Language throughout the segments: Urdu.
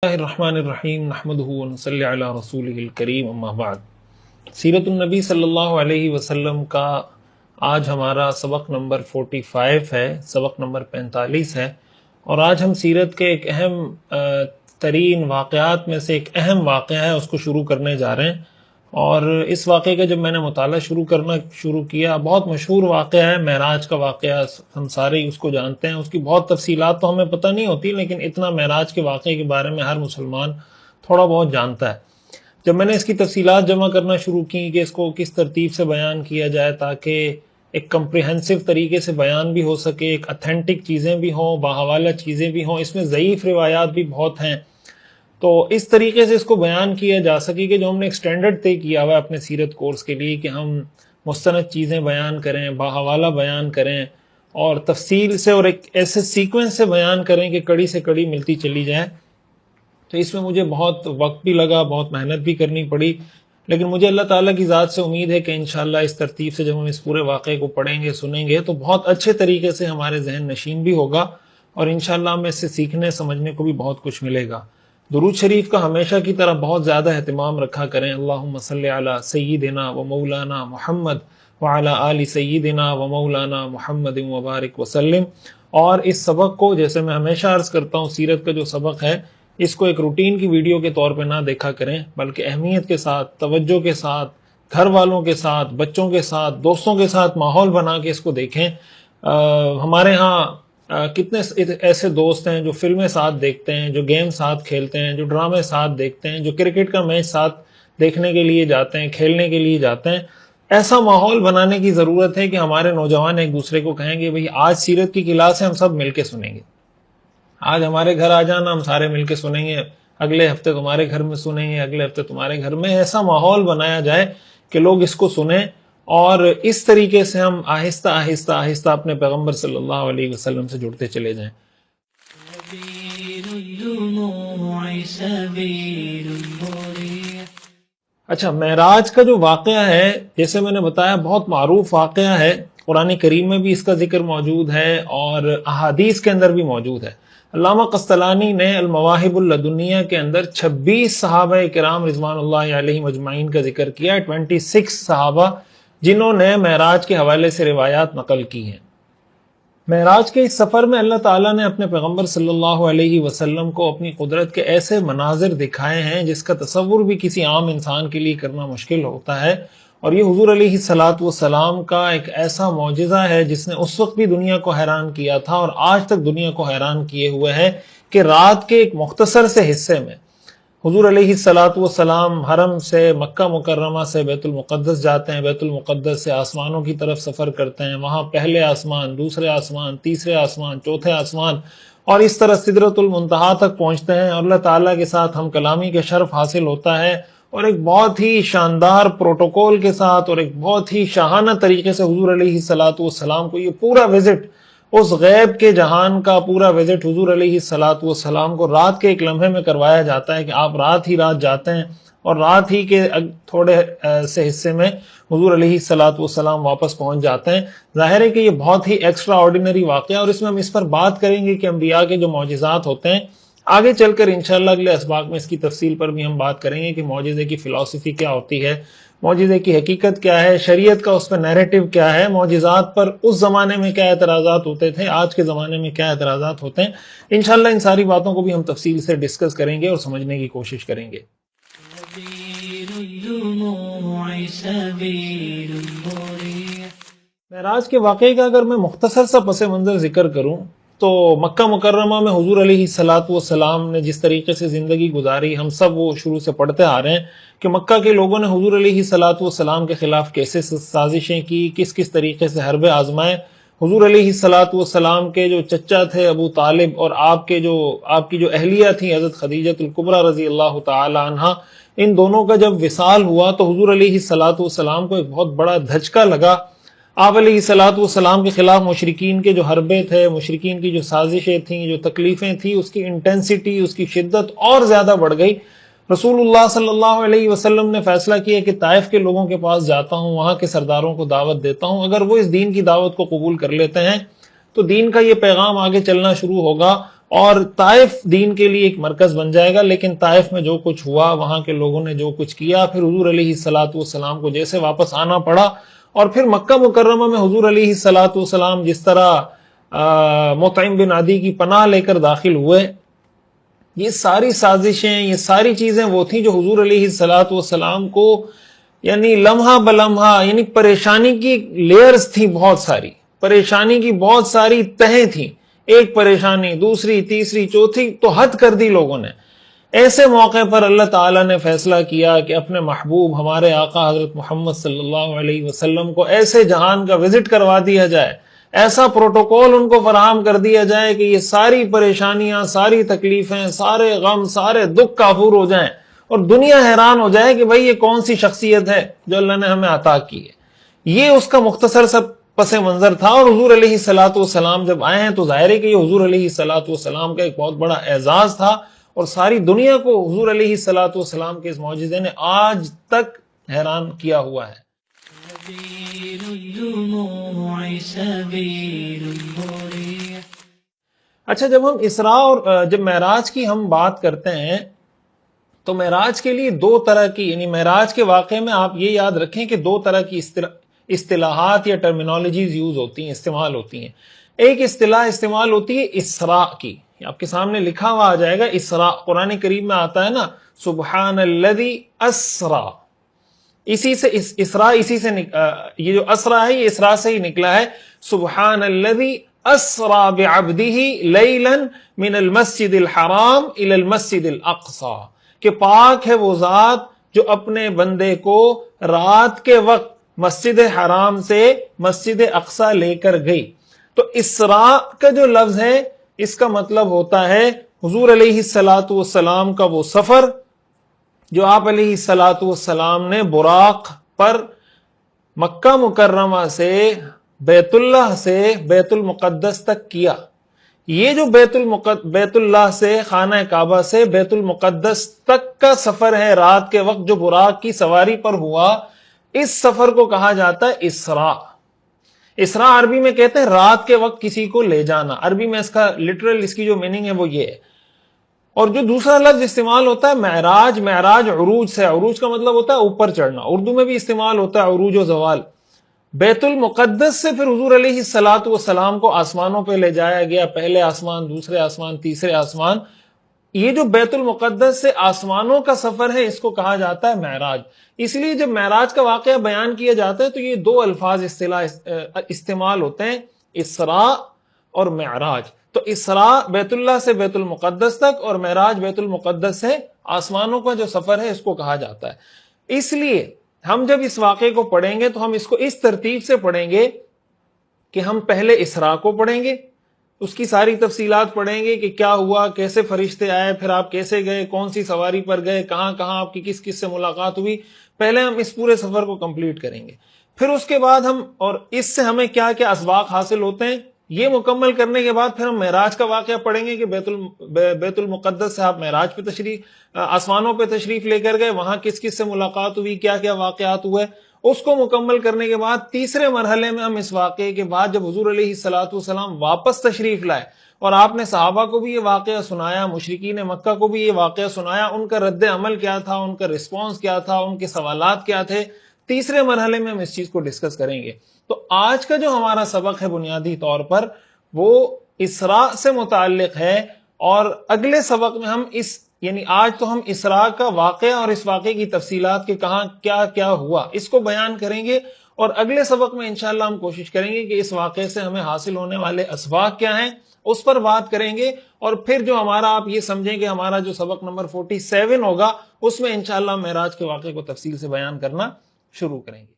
اللہ الرحمن الرحیم نحمدہ ونصلی علی رسولہ الکریم اما بعد۔ سیرت النبی صلی اللہ علیہ وسلم کا آج ہمارا سبق نمبر 45 ہے، سبق نمبر 45 ہے، اور آج ہم سیرت کے ایک اہم ترین واقعات میں سے ایک اہم واقعہ ہے اس کو شروع کرنے جا رہے ہیں۔ اور اس واقعے کا جب میں نے مطالعہ شروع کیا، بہت مشہور واقعہ ہے، معراج کا واقعہ، ہم سارے اس کو جانتے ہیں، اس کی بہت تفصیلات تو ہمیں پتہ نہیں ہوتی، لیکن اتنا معراج کے واقعے کے بارے میں ہر مسلمان تھوڑا بہت جانتا ہے۔ جب میں نے اس کی تفصیلات جمع کرنا شروع کی کہ اس کو کس ترتیب سے بیان کیا جائے تاکہ ایک کمپریہنسو طریقے سے بیان بھی ہو سکے، ایک اتھینٹک چیزیں بھی ہوں، باحوالہ چیزیں بھی ہوں، اس میں ضعیف روایات بھی بہت ہیں، تو اس طریقے سے اس کو بیان کیا جا سکے کہ جو ہم نے ایک سٹینڈرڈ طے کیا ہوا ہے اپنے سیرت کورس کے لیے کہ ہم مستند چیزیں بیان کریں، باحوالہ بیان کریں، اور تفصیل سے اور ایک ایسے سیکوینس سے بیان کریں کہ کڑی سے کڑی ملتی چلی جائے۔ تو اس میں مجھے بہت وقت بھی لگا، بہت محنت بھی کرنی پڑی، لیکن مجھے اللہ تعالیٰ کی ذات سے امید ہے کہ انشاءاللہ اس ترتیب سے جب ہم اس پورے واقعے کو پڑھیں گے، سنیں گے، تو بہت اچھے طریقے سے ہمارے ذہن نشین بھی ہوگا، اور انشاءاللہ ہمیں اس سے سیکھنے سمجھنے کو بھی بہت کچھ ملے گا۔ درود شریف کا ہمیشہ کی طرح بہت زیادہ اہتمام رکھا کریں۔ اللہم صلی علی سیدنا و مولانا محمد وعلی آل سیدنا و مولانا محمد وبارک وسلم۔ اور اس سبق کو، جیسے میں ہمیشہ عرض کرتا ہوں، سیرت کا جو سبق ہے اس کو ایک روٹین کی ویڈیو کے طور پہ نہ دیکھا کریں، بلکہ اہمیت کے ساتھ، توجہ کے ساتھ، گھر والوں کے ساتھ، بچوں کے ساتھ، دوستوں کے ساتھ ماحول بنا کے اس کو دیکھیں۔ ہمارے ہاں کتنے ایسے دوست ہیں جو فلمیں ساتھ دیکھتے ہیں، جو گیم ساتھ کھیلتے ہیں، جو ڈرامے ساتھ دیکھتے ہیں، جو کرکٹ کا میچ ساتھ دیکھنے کے لیے جاتے ہیں، کھیلنے کے لیے جاتے ہیں۔ ایسا ماحول بنانے کی ضرورت ہے کہ ہمارے نوجوان ایک دوسرے کو کہیں گے بھئی آج سیرت کی کلاس ہے، ہم سب مل کے سنیں گے، آج ہمارے گھر آ جانا، ہم سارے مل کے سنیں گے، اگلے ہفتے تمہارے گھر میں سنیں گے، اگلے ہفتے تمہارے گھر میں۔ ایسا ماحول بنایا جائے کہ لوگ اس کو سنیں، اور اس طریقے سے ہم آہستہ آہستہ آہستہ اپنے پیغمبر صلی اللہ علیہ وسلم سے جڑتے چلے جائیں۔ اچھا، معراج کا جو واقعہ ہے، جیسے میں نے بتایا، بہت معروف واقعہ ہے، قرآن کریم میں بھی اس کا ذکر موجود ہے اور احادیث کے اندر بھی موجود ہے۔ علامہ قسطلانی نے المواہب اللدنیہ کے اندر 26 صحابہ کرام رضوان اللہ علیہم اجمعین کا ذکر کیا ہے، 26 صحابہ جنہوں نے معراج کے حوالے سے روایات نقل کی ہیں۔ معراج کے اس سفر میں اللہ تعالیٰ نے اپنے پیغمبر صلی اللہ علیہ وسلم کو اپنی قدرت کے ایسے مناظر دکھائے ہیں جس کا تصور بھی کسی عام انسان کے لیے کرنا مشکل ہوتا ہے، اور یہ حضور علیہ السلام کا ایک ایسا معجزہ ہے جس نے اس وقت بھی دنیا کو حیران کیا تھا اور آج تک دنیا کو حیران کیے ہوئے ہے کہ رات کے ایک مختصر سے حصے میں حضور علیہ السلام حرم سے، مکہ مکرمہ سے بیت المقدس جاتے ہیں، بیت المقدس سے آسمانوں کی طرف سفر کرتے ہیں، وہاں پہلے آسمان، دوسرے آسمان، تیسرے آسمان، چوتھے آسمان، اور اس طرح سدرۃ المنتہا تک پہنچتے ہیں، اور اللہ تعالیٰ کے ساتھ ہم کلامی کے شرف حاصل ہوتا ہے، اور ایک بہت ہی شاندار پروٹوکول کے ساتھ اور ایک بہت ہی شاہانہ طریقے سے حضور علیہ السلام کو یہ پورا وزٹ، اس غیب کے جہان کا پورا وزٹ حضور علیہ السلام کو رات کے ایک لمحے میں کروایا جاتا ہے کہ آپ رات ہی رات جاتے ہیں، اور رات ہی کے تھوڑے سے حصے میں حضور علیہ السلام واپس پہنچ جاتے ہیں۔ ظاہر ہے کہ یہ بہت ہی ایکسٹرا آرڈینری واقعہ، اور اس میں ہم اس پر بات کریں گے کہ انبیاء کے جو معجزات ہوتے ہیں، آگے چل کر انشاءاللہ اگلے اسباق میں اس کی تفصیل پر بھی ہم بات کریں گے کہ معجزے کی فلسفی کیا ہوتی ہے، معجزے کی حقیقت کیا ہے، شریعت کا اس پہ نیریٹو کیا ہے، معجزات پر اس زمانے میں کیا اعتراضات ہوتے تھے، آج کے زمانے میں کیا اعتراضات ہوتے ہیں۔ انشاءاللہ ان ساری باتوں کو بھی ہم تفصیل سے ڈسکس کریں گے اور سمجھنے کی کوشش کریں گے۔ معراج کے واقعے کا اگر میں مختصر سا پس منظر ذکر کروں تو مکہ مکرمہ میں حضور علیہ السلام نے جس طریقے سے زندگی گزاری، ہم سب وہ شروع سے پڑھتے آ رہے ہیں کہ مکہ کے لوگوں نے حضور علیہ السلام کے خلاف کیسے سازشیں کی، کس کس طریقے سے حربیں آزمائے۔ حضور علیہ السلام کے جو چچا تھے ابو طالب، اور آپ کی جو اہلیہ تھی حضرت خدیجہ الکبریٰ رضی اللہ تعالی عنہا، ان دونوں کا جب وصال ہوا تو حضور علیہ السلام کو ایک بہت بڑا دھچکا لگا۔ آپ علیہ السلام کے خلاف مشرکین کے جو حربے تھے، مشرکین کی جو سازشیں تھیں، جو تکلیفیں تھیں، اس کی انٹینسٹی، اس کی شدت اور زیادہ بڑھ گئی۔ رسول اللہ صلی اللہ علیہ وسلم نے فیصلہ کیا کہ طائف کے لوگوں کے پاس جاتا ہوں، وہاں کے سرداروں کو دعوت دیتا ہوں، اگر وہ اس دین کی دعوت کو قبول کر لیتے ہیں تو دین کا یہ پیغام آگے چلنا شروع ہوگا، اور طائف دین کے لیے ایک مرکز بن جائے گا. لیکن طائف میں جو کچھ ہوا، وہاں کے لوگوں نے جو کچھ کیا، پھر حضور علیہ الصلوۃ والسلام کو جیسے واپس آنا پڑا، اور پھر مکہ مکرمہ میں حضور علیہ الصلوۃ والسلام جس طرح مطعم بن عدی کی پناہ لے کر داخل ہوئے، یہ ساری سازشیں، یہ ساری چیزیں وہ تھیں جو حضور علیہ الصلوۃ والسلام کو یعنی لمحہ بلمحہ یعنی پریشانی کی لیئرز تھیں، بہت ساری پریشانی کی بہت ساری تہیں تھیں، ایک پریشانی دوسری تیسری چوتھی، تو حد کر دی لوگوں نے. ایسے موقع پر اللہ تعالیٰ نے فیصلہ کیا کہ اپنے محبوب ہمارے آقا حضرت محمد صلی اللہ علیہ وسلم کو ایسے جہان کا وزٹ کروا دیا جائے، ایسا پروٹوکول ان کو فراہم کر دیا جائے کہ یہ ساری پریشانیاں، ساری تکلیفیں، سارے غم، سارے دکھ کافور ہو جائیں، اور دنیا حیران ہو جائے کہ بھئی یہ کون سی شخصیت ہے جو اللہ نے ہمیں عطا کی ہے. یہ اس کا مختصر سا پس منظر تھا. اور حضور علیہ الصلوۃ والسلام جب آئے ہیں تو ظاہر ہے کہ یہ حضور علیہ الصلوۃ والسلام کا ایک بہت بڑا اعزاز تھا، اور ساری دنیا کو حضور علیہ الصلوۃ والسلام کے اس معجزے نے آج تک حیران کیا ہوا ہے. اچھا، جب ہم اسراء اور جب معراج کی ہم بات کرتے ہیں تو معراج کے لیے دو طرح کی، یعنی معراج کے واقعے میں آپ یہ یاد رکھیں کہ دو طرح کی اصطلاحات یا ٹرمینالوجیز یوز ہوتی ہیں، استعمال ہوتی ہیں. ایک اصطلاح استعمال ہوتی ہے اسراء کی، آپ کے سامنے لکھا ہوا آ جائے گا اسراء، قرآن کریم میں آتا ہے نا، سبحان الذی اسرا، اسی سے اسراء، اسی سے یہ جو اسرا ہے یہ اسراء سے ہی نکلا ہے. سبحان الذی اسرا بعبدہ لیلا من المسجد الحرام الی المسجد الاقصی، کہ پاک ہے وہ ذات جو اپنے بندے کو رات کے وقت مسجد حرام سے مسجد اقصی لے کر گئی. تو اسراء کا جو لفظ ہے اس کا مطلب ہوتا ہے حضور علیہ الصلوۃ والسلام کا وہ سفر جو آپ علیہ الصلوۃ والسلام نے براق پر مکہ مکرمہ سے بیت اللہ سے بیت المقدس تک کیا. یہ جو بیت اللہ سے خانہ کعبہ سے بیت المقدس تک کا سفر ہے رات کے وقت جو براق کی سواری پر ہوا، اس سفر کو کہا جاتا ہے اسراء. اسراء عربی میں کہتے ہیں رات کے وقت کسی کو لے جانا، عربی میں اس کا لٹرل اس کی جو میننگ ہے وہ یہ ہے. اور جو دوسرا لفظ استعمال ہوتا ہے معراج، معراج عروج سے، عروج کا مطلب ہوتا ہے اوپر چڑھنا، اردو میں بھی استعمال ہوتا ہے عروج و زوال. بیت المقدس سے پھر حضور علیہ الصلوۃ والسلام کو آسمانوں پہ لے جایا گیا، پہلے آسمان، دوسرے آسمان، تیسرے آسمان. یہ جو بیت المقدس سے آسمانوں کا سفر ہے اس کو کہا جاتا ہے معراج. اس لیے جب معراج کا واقعہ بیان کیا جاتا ہے تو یہ دو الفاظ استعمال ہوتے ہیں، اسراء اور معراج. تو اسراء بیت اللہ سے بیت المقدس تک، اور معراج بیت المقدس سے آسمانوں کا جو سفر ہے اس کو کہا جاتا ہے. اس لیے ہم جب اس واقعے کو پڑھیں گے تو ہم اس کو اس ترتیب سے پڑھیں گے کہ ہم پہلے اسراء کو پڑھیں گے، اس کی ساری تفصیلات پڑھیں گے کہ کیا ہوا، کیسے فرشتے آئے، پھر آپ کیسے گئے، کون سی سواری پر گئے، کہاں کہاں آپ کی کس کس سے ملاقات ہوئی. پہلے ہم اس پورے سفر کو کمپلیٹ کریں گے. پھر اس کے بعد ہم، اور اس سے ہمیں کیا کیا اسباق حاصل ہوتے ہیں، یہ مکمل کرنے کے بعد پھر ہم معراج کا واقعہ پڑھیں گے کہ بیت المقدس سے آپ معراج پہ آسمانوں پہ تشریف لے کر گئے، وہاں کس کس سے ملاقات ہوئی، کیا کیا واقعات ہوئے. اس کو مکمل کرنے کے بعد تیسرے مرحلے میں ہم اس واقعے کے بعد جب حضور علیہ الصلوۃ والسلام واپس تشریف لائے اور آپ نے صحابہ کو بھی یہ واقعہ سنایا، مشرکین مکہ کو بھی یہ واقعہ سنایا، ان کا رد عمل کیا تھا، ان کا رسپانس کیا تھا، ان کے سوالات کیا تھے، تیسرے مرحلے میں ہم اس چیز کو ڈسکس کریں گے. تو آج کا جو ہمارا سبق ہے بنیادی طور پر وہ اسراء سے متعلق ہے، اور اگلے سبق میں ہم یعنی آج تو ہم اسراء کا واقعہ اور اس واقعے کی تفصیلات کے کہاں کیا کیا ہوا اس کو بیان کریں گے، اور اگلے سبق میں انشاءاللہ ہم کوشش کریں گے کہ اس واقعے سے ہمیں حاصل ہونے والے اسباق کیا ہیں اس پر بات کریں گے. اور پھر جو ہمارا، آپ یہ سمجھیں کہ ہمارا جو سبق نمبر 47 ہوگا اس میں انشاءاللہ معراج کے واقعے کو تفصیل سے بیان کرنا شروع کریں گے.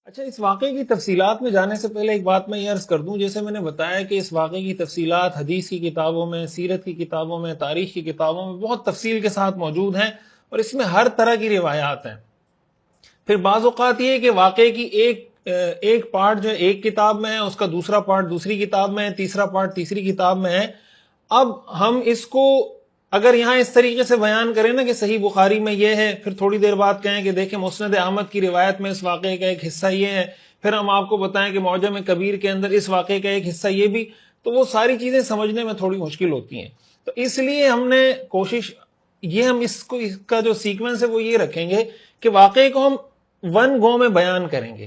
اچھا، اس واقعے کی تفصیلات میں جانے سے پہلے ایک بات میں یہ عرض کر دوں، جیسے میں نے بتایا کہ اس واقعے کی تفصیلات حدیث کی کتابوں میں، سیرت کی کتابوں میں، تاریخ کی کتابوں میں بہت تفصیل کے ساتھ موجود ہیں، اور اس میں ہر طرح کی روایات ہیں. پھر بعض اوقات یہ ہے کہ واقعے کی ایک پارٹ جو ایک کتاب میں ہے، اس کا دوسرا پارٹ دوسری کتاب میں ہے، تیسرا پارٹ تیسری کتاب میں ہے. اب ہم اس کو اگر یہاں اس طریقے سے بیان کریں نا کہ صحیح بخاری میں یہ ہے، پھر تھوڑی دیر بعد کہیں کہ دیکھیں مسند احمد کی روایت میں اس واقعے کا ایک حصہ یہ ہے، پھر ہم آپ کو بتائیں کہ معجم کبیر کے اندر اس واقعے کا ایک حصہ یہ بھی، تو وہ ساری چیزیں سمجھنے میں تھوڑی مشکل ہوتی ہیں. تو اس لیے ہم نے کوشش ہم اس کا جو سیکوینس ہے وہ یہ رکھیں گے کہ واقعے کو ہم ون گو میں بیان کریں گے،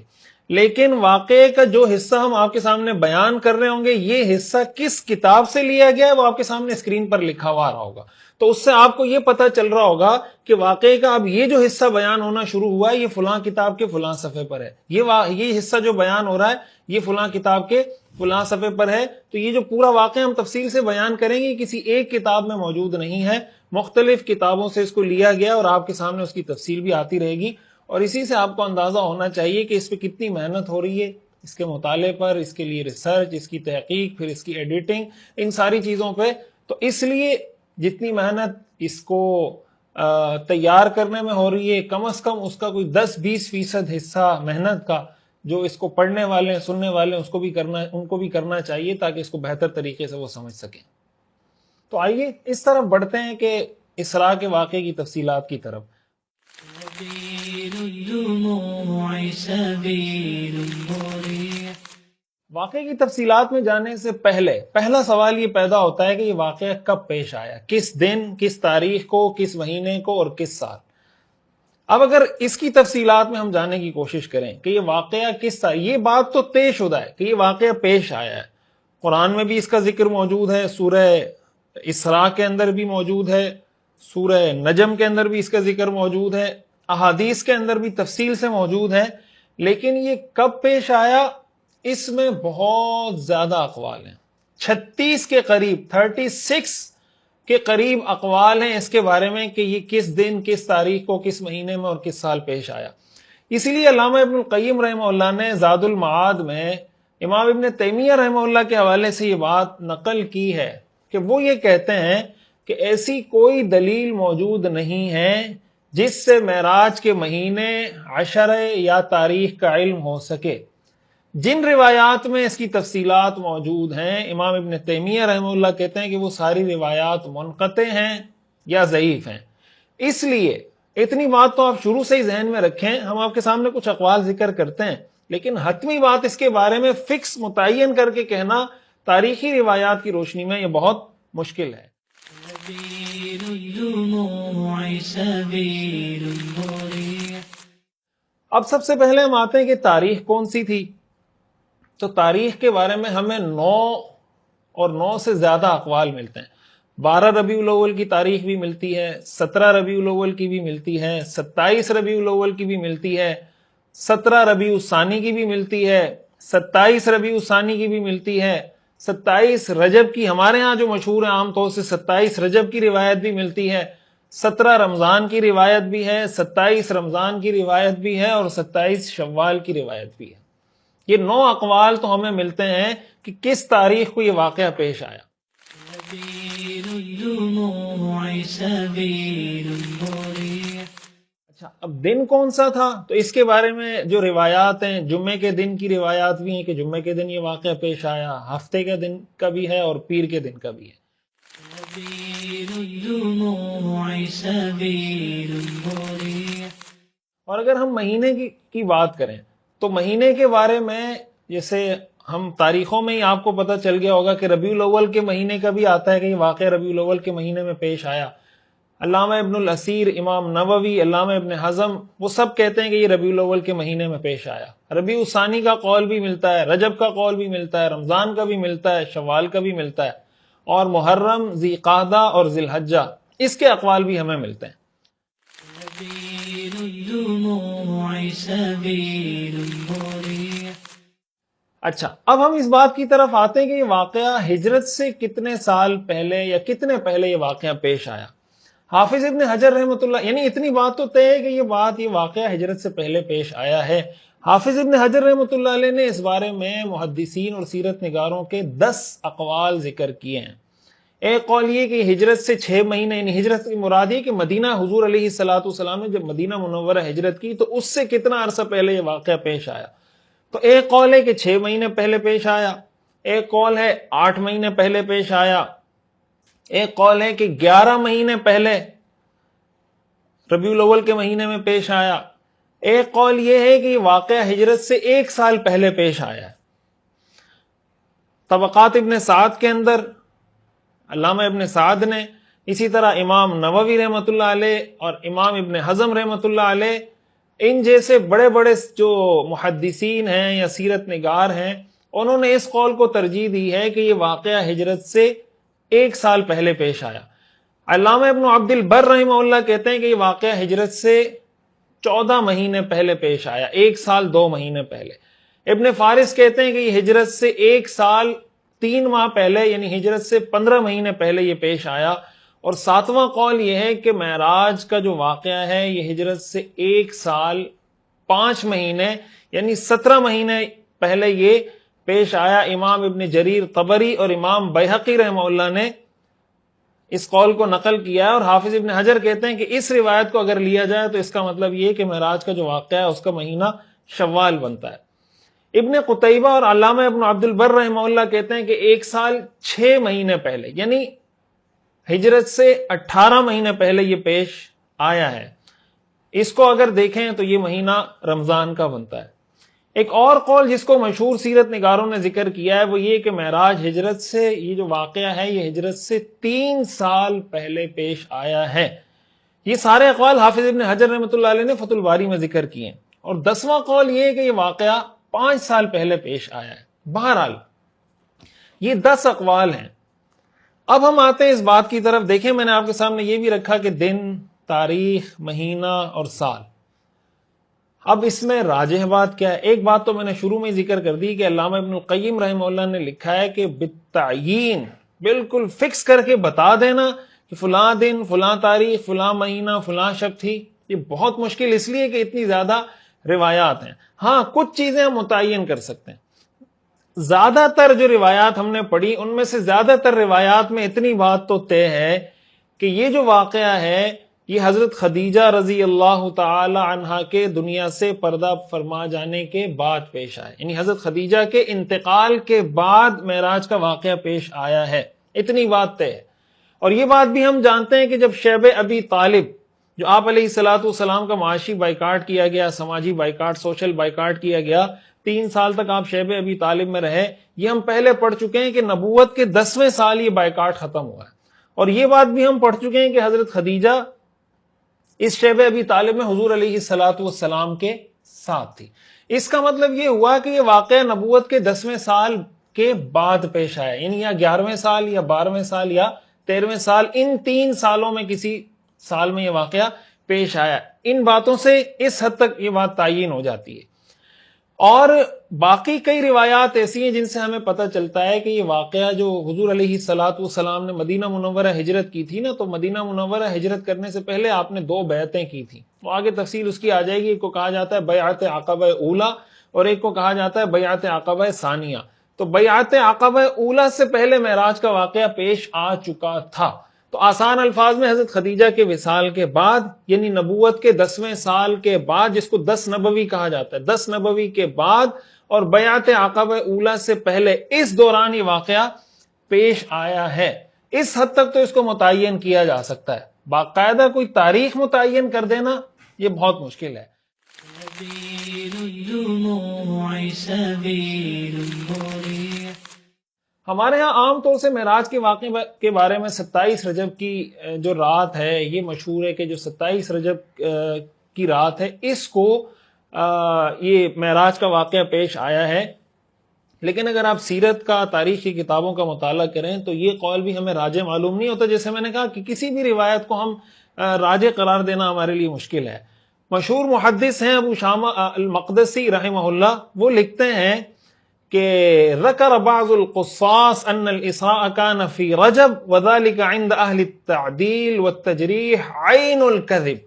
لیکن واقعے کا جو حصہ ہم آپ کے سامنے بیان کر رہے ہوں گے یہ حصہ کس کتاب سے لیا گیا ہے وہ آپ کے سامنے اسکرین پر لکھا ہوا رہا ہوگا. تو اس سے آپ کو یہ پتا چل رہا ہوگا کہ واقعے کا اب یہ جو حصہ بیان ہونا شروع ہوا ہے یہ فلاں کتاب کے فلاں صفحے پر ہے، یہ حصہ جو بیان ہو رہا ہے یہ فلاں کتاب کے فلاں صفحے پر ہے. تو یہ جو پورا واقعہ ہم تفصیل سے بیان کریں گے کسی ایک کتاب میں موجود نہیں ہے، مختلف کتابوں سے اس کو لیا گیا اور آپ کے سامنے اس کی تفصیل بھی آتی رہے گی. اور اسی سے آپ کو اندازہ ہونا چاہیے کہ اس پہ کتنی محنت ہو رہی ہے، اس کے مطالعے پر، اس کے لیے ریسرچ، اس کی تحقیق، پھر اس کی ایڈیٹنگ، ان ساری چیزوں پہ. تو اس لیے جتنی محنت اس کو تیار کرنے میں ہو رہی ہے کم از کم اس کا کوئی 10-20% حصہ محنت کا جو اس کو پڑھنے والے ہیں، سننے والے ہیں، ان کو بھی کرنا چاہیے تاکہ اس کو بہتر طریقے سے وہ سمجھ سکیں. تو آئیے اس طرف بڑھتے ہیں کہ اسراء کے واقعے کی تفصیلات کی طرف. واقعے کی تفصیلات میں جانے سے پہلا سوال یہ پیدا ہوتا ہے کہ یہ واقعہ کب پیش آیا، کس دن، کس تاریخ کو، کس مہینے کو اور کس سال. اب اگر اس کی تفصیلات میں ہم جاننے کی کوشش کریں کہ یہ واقعہ کس سال، یہ بات تو طے شدہ ہے کہ یہ واقعہ پیش آیا ہے. قرآن میں بھی اس کا ذکر موجود ہے، سورہ اسراء کے اندر بھی موجود ہے، سورہ نجم کے اندر بھی اس کا ذکر موجود ہے، احادیث کے اندر بھی تفصیل سے موجود ہے. لیکن یہ کب پیش آیا اس میں بہت زیادہ اقوال ہیں، 36 کے قریب 36 کے قریب اقوال ہیں اس کے بارے میں کہ یہ کس دن، کس تاریخ کو، کس مہینے میں اور کس سال پیش آیا. اسی لیے علامہ ابن القیم رحمہ اللہ نے زاد المعاد میں امام ابن تیمیہ رحمہ اللہ کے حوالے سے یہ بات نقل کی ہے کہ وہ یہ کہتے ہیں کہ ایسی کوئی دلیل موجود نہیں ہے جس سے معراج کے مہینے، عشرے یا تاریخ کا علم ہو سکے. جن روایات میں اس کی تفصیلات موجود ہیں امام ابن تیمیہ رحمہ اللہ کہتے ہیں کہ وہ ساری روایات منقطع ہیں یا ضعیف ہیں. اس لیے اتنی بات تو آپ شروع سے ہی ذہن میں رکھیں، ہم آپ کے سامنے کچھ اقوال ذکر کرتے ہیں لیکن حتمی بات اس کے بارے میں فکس متعین کر کے کہنا تاریخی روایات کی روشنی میں یہ بہت مشکل ہے. اب سب سے پہلے ہم آتے ہیں کہ تاریخ کون سی تھی. تو تاریخ کے بارے میں ہمیں 9 سے زیادہ اقوال ملتے ہیں. 12 ربیع الاول کی تاریخ بھی ملتی ہے، 17 ربیع الاول کی بھی ملتی ہے، 27 ربیع الاول کی بھی ملتی ہے، 17 ربیع الثانی کی بھی ملتی ہے، 27 ربیع الثانی کی بھی ملتی ہے، 27 رجب کی ہمارے ہاں جو مشہور ہے عام طور سے 27 رجب کی روایت بھی ملتی ہے، 17 رمضان کی روایت بھی ہے، 27 رمضان کی روایت بھی ہے اور 27 شوال کی روایت بھی ہے. یہ 9 اقوال تو ہمیں ملتے ہیں کہ کس تاریخ کو یہ واقعہ پیش آیا. اچھا، اب دن کون سا تھا تو اس کے بارے میں جو روایات ہیں، جمعے کے دن کی روایات بھی ہیں کہ جمعے کے دن یہ واقعہ پیش آیا، ہفتے کے دن کا بھی ہے اور پیر کے دن کا بھی ہے. اور اگر ہم مہینے کی بات کریں تو مہینے کے بارے میں جیسے ہم تاریخوں میں ہی آپ کو پتہ چل گیا ہوگا کہ ربیع الاول کے مہینے کا بھی آتا ہے کہ یہ واقعہ ربیع الاول کے مہینے میں پیش آیا. علامہ ابن الاثیر، امام نووی، علامہ ابن حزم وہ سب کہتے ہیں کہ یہ ربیع الاول کے مہینے میں پیش آیا. ربیع الثانی کا قول بھی ملتا ہے، رجب کا قول بھی ملتا ہے، رمضان کا بھی ملتا ہے، شوال کا بھی ملتا ہے اور محرم، ذی قعدہ اور ذی الحجہ اس کے اقوال بھی ہمیں ملتے ہیں. اچھا، اب ہم اس بات کی طرف آتے ہیں کہ یہ واقعہ ہجرت سے کتنے سال پہلے یا کتنے پہلے یہ واقعہ پیش آیا. حافظ ابن حجر رحمۃ اللہ، یعنی اتنی بات تو طے ہے کہ یہ واقعہ ہجرت سے پہلے پیش آیا ہے. حافظ ابن حجر رحمۃ اللہ علیہ نے اس بارے میں محدثین اور سیرت نگاروں کے 10 اقوال ذکر کیے ہیں. ایک قول یہ کہ ہجرت سے 6 مہینے، یعنی ہجرت کی مراد یہ کہ مدینہ حضور علیہ الصلوۃ والسلام نے جب مدینہ منورہ ہجرت کی تو اس سے کتنا عرصہ پہلے یہ واقعہ پیش آیا. تو ایک قول ہے کہ 6 مہینے پہلے پیش آیا، ایک قول ہے 8 مہینے پہلے پیش آیا، ایک قول ہے کہ 11 مہینے پہلے ربیع الاول کے مہینے میں پیش آیا، ایک قول یہ ہے کہ یہ واقعہ ہجرت سے 1 سال پہلے پیش آیا ہے۔ طبقات ابن سعد کے اندر علامہ ابن سعد نے، اسی طرح امام نووی رحمۃ اللہ علیہ اور امام ابن حزم رحمۃ اللہ علیہ، ان جیسے بڑے بڑے جو محدثین ہیں یا سیرت نگار ہیں، انہوں نے اس قول کو ترجیح دی ہے کہ یہ واقعہ ہجرت سے 1 سال پہلے پیش آیا۔ علامہ ابن عبد البر رحمہ اللہ کہتے ہیں کہ یہ واقعہ ہجرت سے 14 مہینے پہلے پیش آیا، 1 سال 2 مہینے پہلے۔ ابن فارس کہتے ہیں کہ یہ ہجرت سے 1 سال 3 ماہ پہلے، یعنی ہجرت سے 15 مہینے پہلے یہ پیش آیا۔ اور 7واں قول یہ ہے کہ معراج کا جو واقعہ ہے یہ ہجرت سے 1 سال 5 مہینے یعنی 17 مہینے پہلے یہ پیش آیا۔ امام ابن جریر طبری اور امام بیہقی رحمہ اللہ نے اس قول کو نقل کیا ہے، اور حافظ ابن حجر کہتے ہیں کہ اس روایت کو اگر لیا جائے تو اس کا مطلب یہ کہ معراج کا جو واقعہ ہے اس کا مہینہ شوال بنتا ہے۔ ابن قتیبہ اور علامہ ابن عبد البر رحمہ اللہ کہتے ہیں کہ 1 سال 6 مہینے پہلے، یعنی ہجرت سے 18 مہینے پہلے یہ پیش آیا ہے۔ اس کو اگر دیکھیں تو یہ مہینہ رمضان کا بنتا ہے۔ ایک اور قول جس کو مشہور سیرت نگاروں نے ذکر کیا ہے وہ یہ کہ معراج ہجرت سے، یہ جو واقعہ ہے یہ ہجرت سے 3 سال پہلے پیش آیا ہے۔ یہ سارے اقوال حافظ ابن حجر رحمۃ اللہ علیہ نے فتح الباری میں ذکر کیے ہیں۔ اور 10واں قول یہ ہے کہ یہ واقعہ 5 سال پہلے پیش آیا ہے۔ بہرحال یہ 10 اقوال ہیں۔ اب ہم آتے ہیں اس بات کی طرف، دیکھیں میں نے آپ کے سامنے یہ بھی رکھا کہ دن، تاریخ، مہینہ اور سال۔ اب اس میں راجح بات کیا ہے؟ ایک بات تو میں نے شروع میں ذکر کر دی کہ علامہ ابن القیم رحمہ اللہ نے لکھا ہے کہ بالتعیین، بالکل فکس کر کے بتا دینا کہ فلاں دن، فلاں تاریخ، فلاں مہینہ، فلاں شب تھی، یہ بہت مشکل اس لیے کہ اتنی زیادہ روایات ہیں۔ ہاں کچھ چیزیں ہم متعین کر سکتے ہیں۔ زیادہ تر جو روایات ہم نے پڑھی ان میں سے زیادہ تر روایات میں اتنی بات تو طے ہے کہ یہ جو واقعہ ہے یہ حضرت خدیجہ رضی اللہ تعالی عنہا کے دنیا سے پردہ فرما جانے کے بعد پیش آئے، یعنی حضرت خدیجہ کے انتقال کے بعد معراج کا واقعہ پیش آیا ہے، اتنی بات طے ہے۔ اور یہ بات بھی ہم جانتے ہیں کہ جب شیب ابی طالب، جو آپ علیہ الصلوۃ والسلام کا معاشی بائیکاٹ کیا گیا، سماجی بائیکاٹ، سوشل بائیکاٹ کیا گیا، 3 سال تک آپ شیب ابی طالب میں رہے، یہ ہم پہلے پڑھ چکے ہیں کہ نبوت کے 10ویں سال یہ بائیکاٹ ختم ہوا ہے۔ اور یہ بات بھی ہم پڑھ چکے ہیں کہ حضرت خدیجہ اس شیب ابی طالب میں حضور علیہ الصلوۃ والسلام کے ساتھ تھی۔ اس کا مطلب یہ ہوا کہ یہ واقعہ نبوت کے 10ویں سال کے بعد پیش آیا، یعنی یا 11ویں سال یا 12ویں سال یا 13ویں سال، ان 3 سالوں میں کسی سال میں یہ واقعہ پیش آیا۔ ان باتوں سے اس حد تک یہ بات تعین ہو جاتی ہے۔ اور باقی کئی روایات ایسی ہیں جن سے ہمیں پتہ چلتا ہے کہ یہ واقعہ جو حضور علیہ الصلوۃ والسلام نے مدینہ منورہ ہجرت کی تھی نا، تو مدینہ منورہ ہجرت کرنے سے پہلے آپ نے 2 بیعتیں کی تھیں، وہ آگے تفصیل اس کی آ جائے گی۔ ایک کو کہا جاتا ہے بیعت عقبہ اولا اور ایک کو کہا جاتا ہے بیعت عقبہ ثانیہ۔ تو بیعت عقبہ اولا سے پہلے معراج کا واقعہ پیش آ چکا تھا۔ تو آسان الفاظ میں حضرت خدیجہ کے وصال کے بعد، یعنی نبوت کے 10ویں سال کے بعد، جس کو 10 نبوی کہا جاتا ہے، 10 نبوی کے بعد اور بیعت عقبہ اولا سے پہلے، اس دوران یہ واقعہ پیش آیا ہے۔ اس حد تک تو اس کو متعین کیا جا سکتا ہے، باقاعدہ کوئی تاریخ متعین کر دینا یہ بہت مشکل ہے۔ ہمارے ہاں عام طور سے معراج کے واقعے کے بارے میں 27 رجب کی جو رات ہے، یہ مشہور ہے کہ جو 27 رجب کی رات ہے اس کو یہ معراج کا واقعہ پیش آیا ہے۔ لیکن اگر آپ سیرت کا، تاریخ کی کتابوں کا مطالعہ کریں تو یہ قول بھی ہمیں راجح معلوم نہیں ہوتا۔ جیسے میں نے کہا کہ کسی بھی روایت کو ہم راجح قرار دینا ہمارے لیے مشکل ہے۔ مشہور محدث ہیں ابو شامہ المقدسی رحمہ اللہ، وہ لکھتے ہیں کہ ذکر بعض القصاص ان الاسراء كان في رجب وذلك عند اہل التعدیل والتجریح عین الكذب،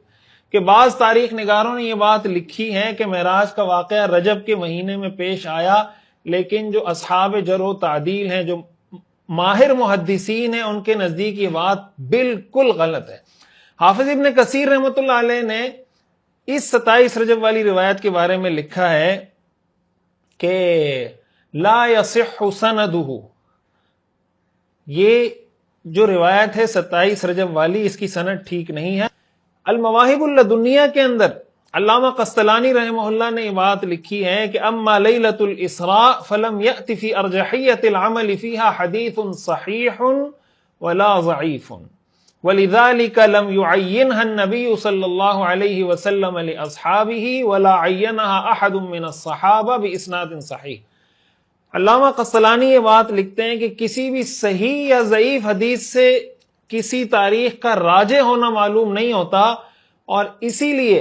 کہ بعض تاریخ نگاروں نے یہ بات لکھی ہے کہ معراج کا واقعہ رجب کے مہینے میں پیش آیا، لیکن جو اصحاب جرح و تعدیل ہیں، جو ماہر محدثین ہیں، ان کے نزدیک یہ بات بالکل غلط ہے۔ حافظ ابن کثیر رحمۃ اللہ علیہ نے اس 27 رجب والی روایت کے بارے میں لکھا ہے کہ لا يصح سندہ، یہ جو روایت ہے 27 رجب والی، اس کی سند ٹھیک نہیں ہے۔ المواہب اللدنیہ کے اندر علامہ قسطلانی رحمہ اللہ نے یہ بات لکھی ہے کہ اما لیلۃ الاسراء فلم یأت فی ارجحیۃ العمل فیہا حدیث صحیح ولا ضعیف ولذلك لم يعينها النبي صلى الله عليه وسلم لأصحابه ولا عينها أحد من الصحابة بإسناد صحیح۔ علامہ قسطلانی یہ بات لکھتے ہیں کہ کسی بھی صحیح یا ضعیف حدیث سے کسی تاریخ کا راجح ہونا معلوم نہیں ہوتا، اور اسی لیے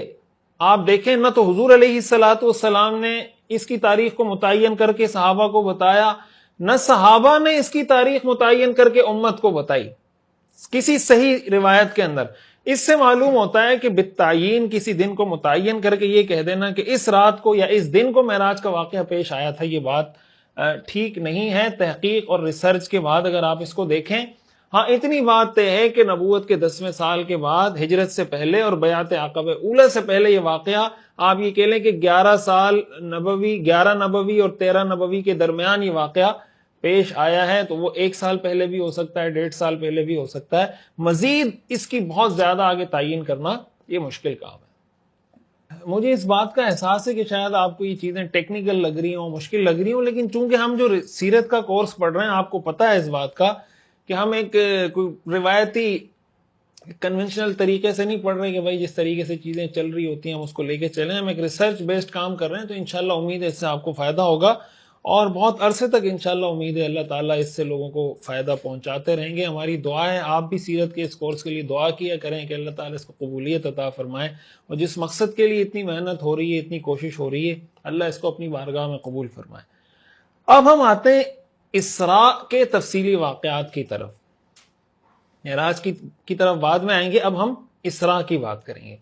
آپ دیکھیں نہ تو حضور علیہ الصلوۃ والسلام نے اس کی تاریخ کو متعین کر کے صحابہ کو بتایا، نہ صحابہ نے اس کی تاریخ متعین کر کے امت کو بتائی کسی صحیح روایت کے اندر۔ اس سے معلوم ہوتا ہے کہ بالتعیین کسی دن کو متعین کر کے یہ کہہ دینا کہ اس رات کو یا اس دن کو معراج کا واقعہ پیش آیا تھا، یہ بات ٹھیک نہیں ہے۔ تحقیق اور ریسرچ کے بعد اگر آپ اس کو دیکھیں، ہاں اتنی بات طے ہے کہ نبوت کے 10ویں سال کے بعد ہجرت سے پہلے اور بیعت عقبہ اولی سے پہلے یہ واقعہ، آپ یہ کہہ لیں کہ 11 سال نبوی، 11 نبوی اور 13 نبوی کے درمیان یہ واقعہ پیش آیا ہے، تو وہ 1 سال پہلے بھی ہو سکتا ہے، 1.5 سال پہلے بھی ہو سکتا ہے۔ مزید اس کی بہت زیادہ آگے تعین کرنا یہ مشکل کام ہے۔ مجھے اس بات کا احساس ہے کہ شاید آپ کو یہ چیزیں ٹیکنیکل لگ رہی ہوں، مشکل لگ رہی ہوں، لیکن چونکہ ہم جو سیرت کا کورس پڑھ رہے ہیں، آپ کو پتہ ہے اس بات کا کہ ہم ایک کوئی روایتی کنونشنل طریقے سے نہیں پڑھ رہے کہ بھائی جس طریقے سے چیزیں چل رہی ہوتی ہیں ہم اس کو لے کے چلیں، ہم ایک ریسرچ بیسڈ کام کر رہے ہیں، تو انشاءاللہ امید ہے اس سے آپ کو فائدہ ہوگا، اور بہت عرصے تک انشاءاللہ امید ہے اللہ تعالیٰ اس سے لوگوں کو فائدہ پہنچاتے رہیں گے۔ ہماری دعا ہے آپ بھی سیرت کے اس کورس کے لیے دعا کیا کریں کہ اللہ تعالیٰ اس کو قبولیت عطا فرمائے، اور جس مقصد کے لیے اتنی محنت ہو رہی ہے، اتنی کوشش ہو رہی ہے، اللہ اس کو اپنی بارگاہ میں قبول فرمائے۔ اب ہم آتے ہیں اسراء کے تفصیلی واقعات کی طرف، معراج کی طرف بعد میں آئیں گے، اب ہم اسراء کی بات کریں گے۔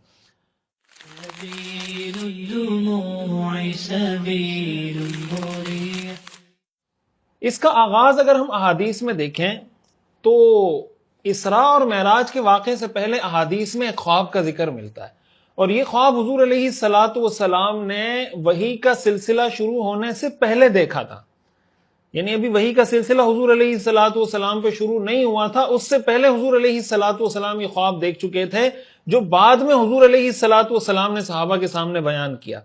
اس کا آغاز اگر ہم احادیث میں دیکھیں تو اسراء اور معراج کے واقعے سے پہلے احادیث میں ایک خواب کا ذکر ملتا ہے، اور یہ خواب حضور علیہ الصلوۃ والسلام نے وحی کا سلسلہ شروع ہونے سے پہلے دیکھا تھا، یعنی ابھی وحی کا سلسلہ حضور علیہ الصلوۃ والسلام پہ شروع نہیں ہوا تھا، اس سے پہلے حضور علیہ الصلوۃ والسلام یہ خواب دیکھ چکے تھے، جو بعد میں حضور علیہ الصلوۃ والسلام نے صحابہ کے سامنے بیان کیا۔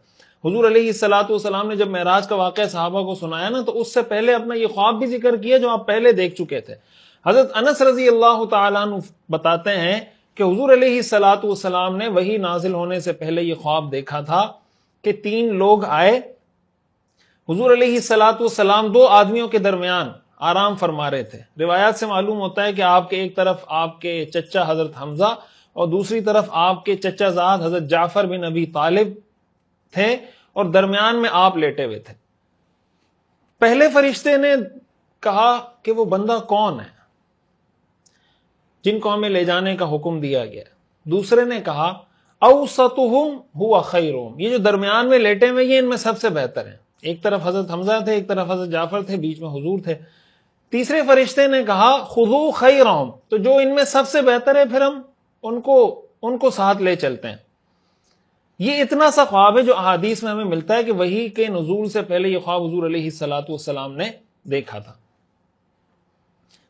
حضور علیہ الصلوۃ والسلام نے جب معراج کا واقعہ صحابہ کو سنایا نا، تو اس سے پہلے اپنا یہ خواب بھی ذکر کیا جو آپ پہلے دیکھ چکے تھے۔ حضرت انس رضی اللہ تعالیٰ عنہ بتاتے ہیں کہ حضور علیہ الصلوۃ والسلام نے وحی نازل ہونے سے پہلے یہ خواب دیکھا تھا کہ 3 لوگ آئے، حضور علیہ الصلوۃ والسلام 2 آدمیوں کے درمیان آرام فرما رہے تھے۔ روایات سے معلوم ہوتا ہے کہ آپ کے ایک طرف آپ کے چچا حضرت حمزہ اور دوسری طرف آپ کے چچا زاد حضرت جعفر بن ابی طالب تھے، اور درمیان میں آپ لیٹے ہوئے تھے۔ پہلے فرشتے نے کہا کہ وہ بندہ کون ہے جن کو ہمیں لے جانے کا حکم دیا گیا۔ دوسرے نے کہا اوسطہم ہوا خیرہم، یہ جو درمیان میں لیٹے ہوئے یہ ان میں سب سے بہتر ہیں۔ ایک طرف حضرت حمزہ تھے، ایک طرف حضرت جعفر تھے، بیچ میں حضور تھے۔ تیسرے فرشتے نے کہا خذو خیرہم، تو جو ان میں سب سے بہتر ہے پھر ہم ان کو ساتھ لے چلتے ہیں۔ یہ اتنا سا خواب ہے جو احادیث میں ہمیں ملتا ہے کہ وحی کے نزول سے پہلے یہ خواب حضور علیہ الصلوۃ والسلام نے دیکھا تھا۔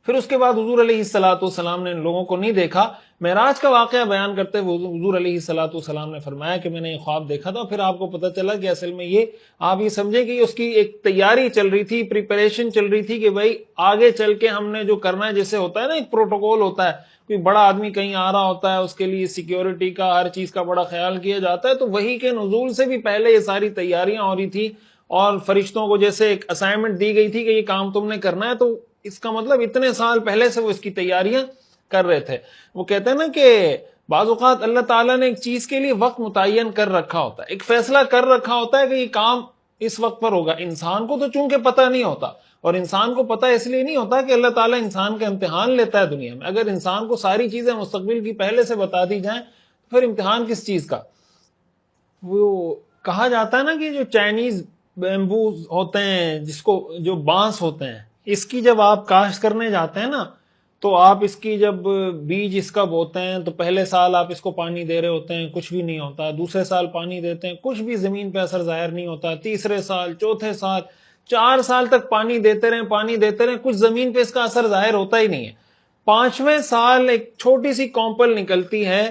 پھر اس کے بعد حضور علیہ الصلوۃ والسلام نے ان لوگوں کو نہیں دیکھا۔ معراج کا واقعہ بیان کرتے ہوئے حضور علیہ الصلوۃ والسلام نے فرمایا کہ میں نے یہ خواب دیکھا تھا، پھر آپ کو پتہ چلا کہ اصل میں یہ آپ یہ سمجھیں کہ اس کی ایک تیاری چل رہی تھی، پریپریشن چل رہی تھی کہ بھائی آگے چل کے ہم نے جو کرنا ہے، جیسے ہوتا ہے نا ایک پروٹوکول ہوتا ہے، کوئی بڑا آدمی کہیں آ رہا ہوتا ہے، اس کے لیے سیکیورٹی کا ہر چیز کا بڑا خیال کیا جاتا ہے، تو وحی کے نزول سے بھی پہلے یہ ساری تیاریاں ہو رہی تھی، اور فرشتوں کو جیسے ایک اسائنمنٹ دی گئی تھی کہ یہ کام تم نے کرنا ہے، تو اس کا مطلب اتنے سال پہلے سے وہ اس کی تیاریاں کر رہے تھے۔ وہ کہتے ہیں نا کہ بعض اوقات اللہ تعالیٰ نے ایک چیز کے لیے وقت متعین کر رکھا ہوتا ہے، ایک فیصلہ کر رکھا ہوتا ہے کہ یہ کام اس وقت پر ہوگا۔ انسان کو تو چونکہ پتہ نہیں ہوتا، اور انسان کو پتہ اس لیے نہیں ہوتا کہ اللہ تعالیٰ انسان کا امتحان لیتا ہے دنیا میں۔ اگر انسان کو ساری چیزیں مستقبل کی پہلے سے بتا دی جائیں تو پھر امتحان کس چیز کا؟ وہ کہا جاتا ہے نا کہ جو چائنیز بیمبوز ہوتے ہیں، جس کو جو بانس ہوتے ہیں، اس کی جب آپ کاشت کرنے جاتے ہیں نا، تو آپ اس کی جب بیج اس کا بوتے ہیں تو پہلے سال آپ اس کو پانی دے رہے ہوتے ہیں، کچھ بھی نہیں ہوتا، دوسرے سال پانی دیتے ہیں، کچھ بھی زمین پہ اثر ظاہر نہیں ہوتا، تیسرے سال، چوتھے سال، 4 سال تک پانی دیتے رہیں، کچھ زمین پہ اس کا اثر ظاہر ہوتا ہی نہیں ہے۔ 5ویں سال ایک چھوٹی سی کونپل نکلتی ہے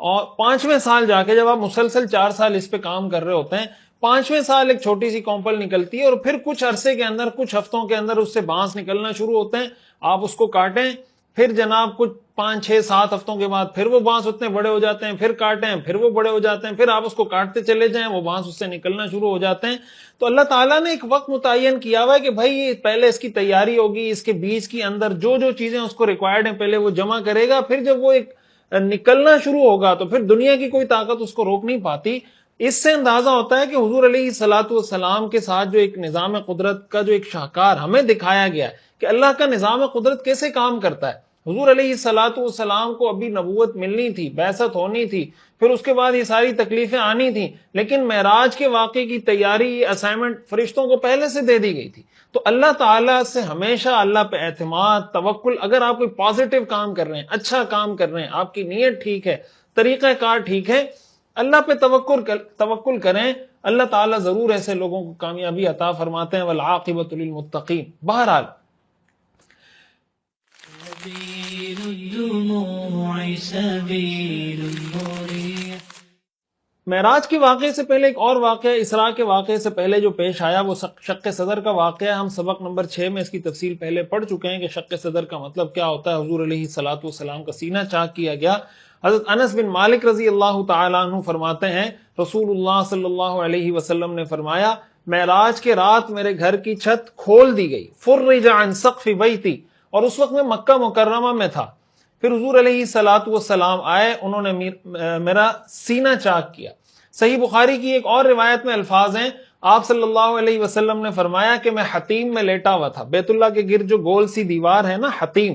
اور 5ویں سال جا کے جب آپ مسلسل 4 سال اس پہ کام کر رہے ہوتے ہیں، 5ویں سال ایک چھوٹی سی کونپل نکلتی ہے اور پھر کچھ عرصے کے اندر، کچھ ہفتوں کے اندر اس سے بانس نکلنا شروع ہوتے ہیں. آپ اس کو کاٹیں، پھر جناب کچھ 5 6 7 ہفتوں کے بعد پھر وہ بانس اتنے بڑے ہو جاتے ہیں، پھر کاٹیں، پھر وہ بڑے ہو جاتے ہیں، پھر آپ اس کو کاٹتے چلے جائیں، وہ بانس اس سے نکلنا شروع ہو جاتے ہیں. تو اللہ تعالیٰ نے ایک وقت متعین کیا ہوا ہے کہ بھائی پہلے اس کی تیاری ہوگی، اس کے بیج کے اندر جو جو چیزیں اس کو ریکوائرڈ ہیں پہلے وہ جمع کرے گا، پھر جب وہ ایک نکلنا شروع ہوگا تو پھر دنیا کی کوئی طاقت اس کو روک نہیں پاتی. اس سے اندازہ ہوتا ہے کہ حضور علیہ الصلوۃ والسلام کے ساتھ جو ایک نظام قدرت کا جو ایک شاہکار ہمیں دکھایا گیا ہے کہ اللہ کا نظام قدرت کیسے کام کرتا ہے. حضور علیہ الصلوۃ والسلام کو ابھی نبوت ملنی تھی، بعثت ہونی تھی، پھر اس کے بعد یہ ساری تکلیفیں آنی تھیں، لیکن معراج کے واقعے کی تیاری، یہ اسائنمنٹ فرشتوں کو پہلے سے دے دی گئی تھی. تو اللہ تعالیٰ سے ہمیشہ اللہ پہ اعتماد، توکل. اگر آپ کوئی پازیٹو کام کر رہے ہیں، اچھا کام کر رہے ہیں، آپ کی نیت ٹھیک ہے، طریقہ کار ٹھیک ہے، اللہ پہ توکل کریں، اللہ تعالیٰ ضرور ایسے لوگوں کو کامیابی عطا فرماتے ہیں. والعاقبۃ للمتقین. بہرحال معراج کے واقعے سے پہلے ایک اور واقعہ، اسراء کے واقعے سے پہلے جو پیش آیا وہ شق صدر کا واقعہ. ہم سبق نمبر 6 میں اس کی تفصیل پہلے پڑھ چکے ہیں کہ شق صدر کا مطلب کیا ہوتا ہے. حضور علیہ الصلوۃ والسلام کا سینہ چاک کیا گیا. حضرت انس بن مالک رضی اللہ تعالیٰ عنہ فرماتے ہیں رسول اللہ صلی اللہ علیہ وسلم نے فرمایا معراج کے رات میرے گھر کی چھت کھول دی گئی. فرج عن سقف بیتی. اور اس وقت میں مکہ مکرمہ میں تھا. پھر حضور علیہ الصلوۃ والسلام آئے، انہوں نے میرا سینہ چاک کیا. صحیح بخاری کی ایک اور روایت میں الفاظ ہیں، آپ صلی اللہ علیہ وسلم نے فرمایا کہ میں حتیم میں لیٹا ہوا تھا. بیت اللہ کے گرد جو گول سی دیوار ہے نا، حتیم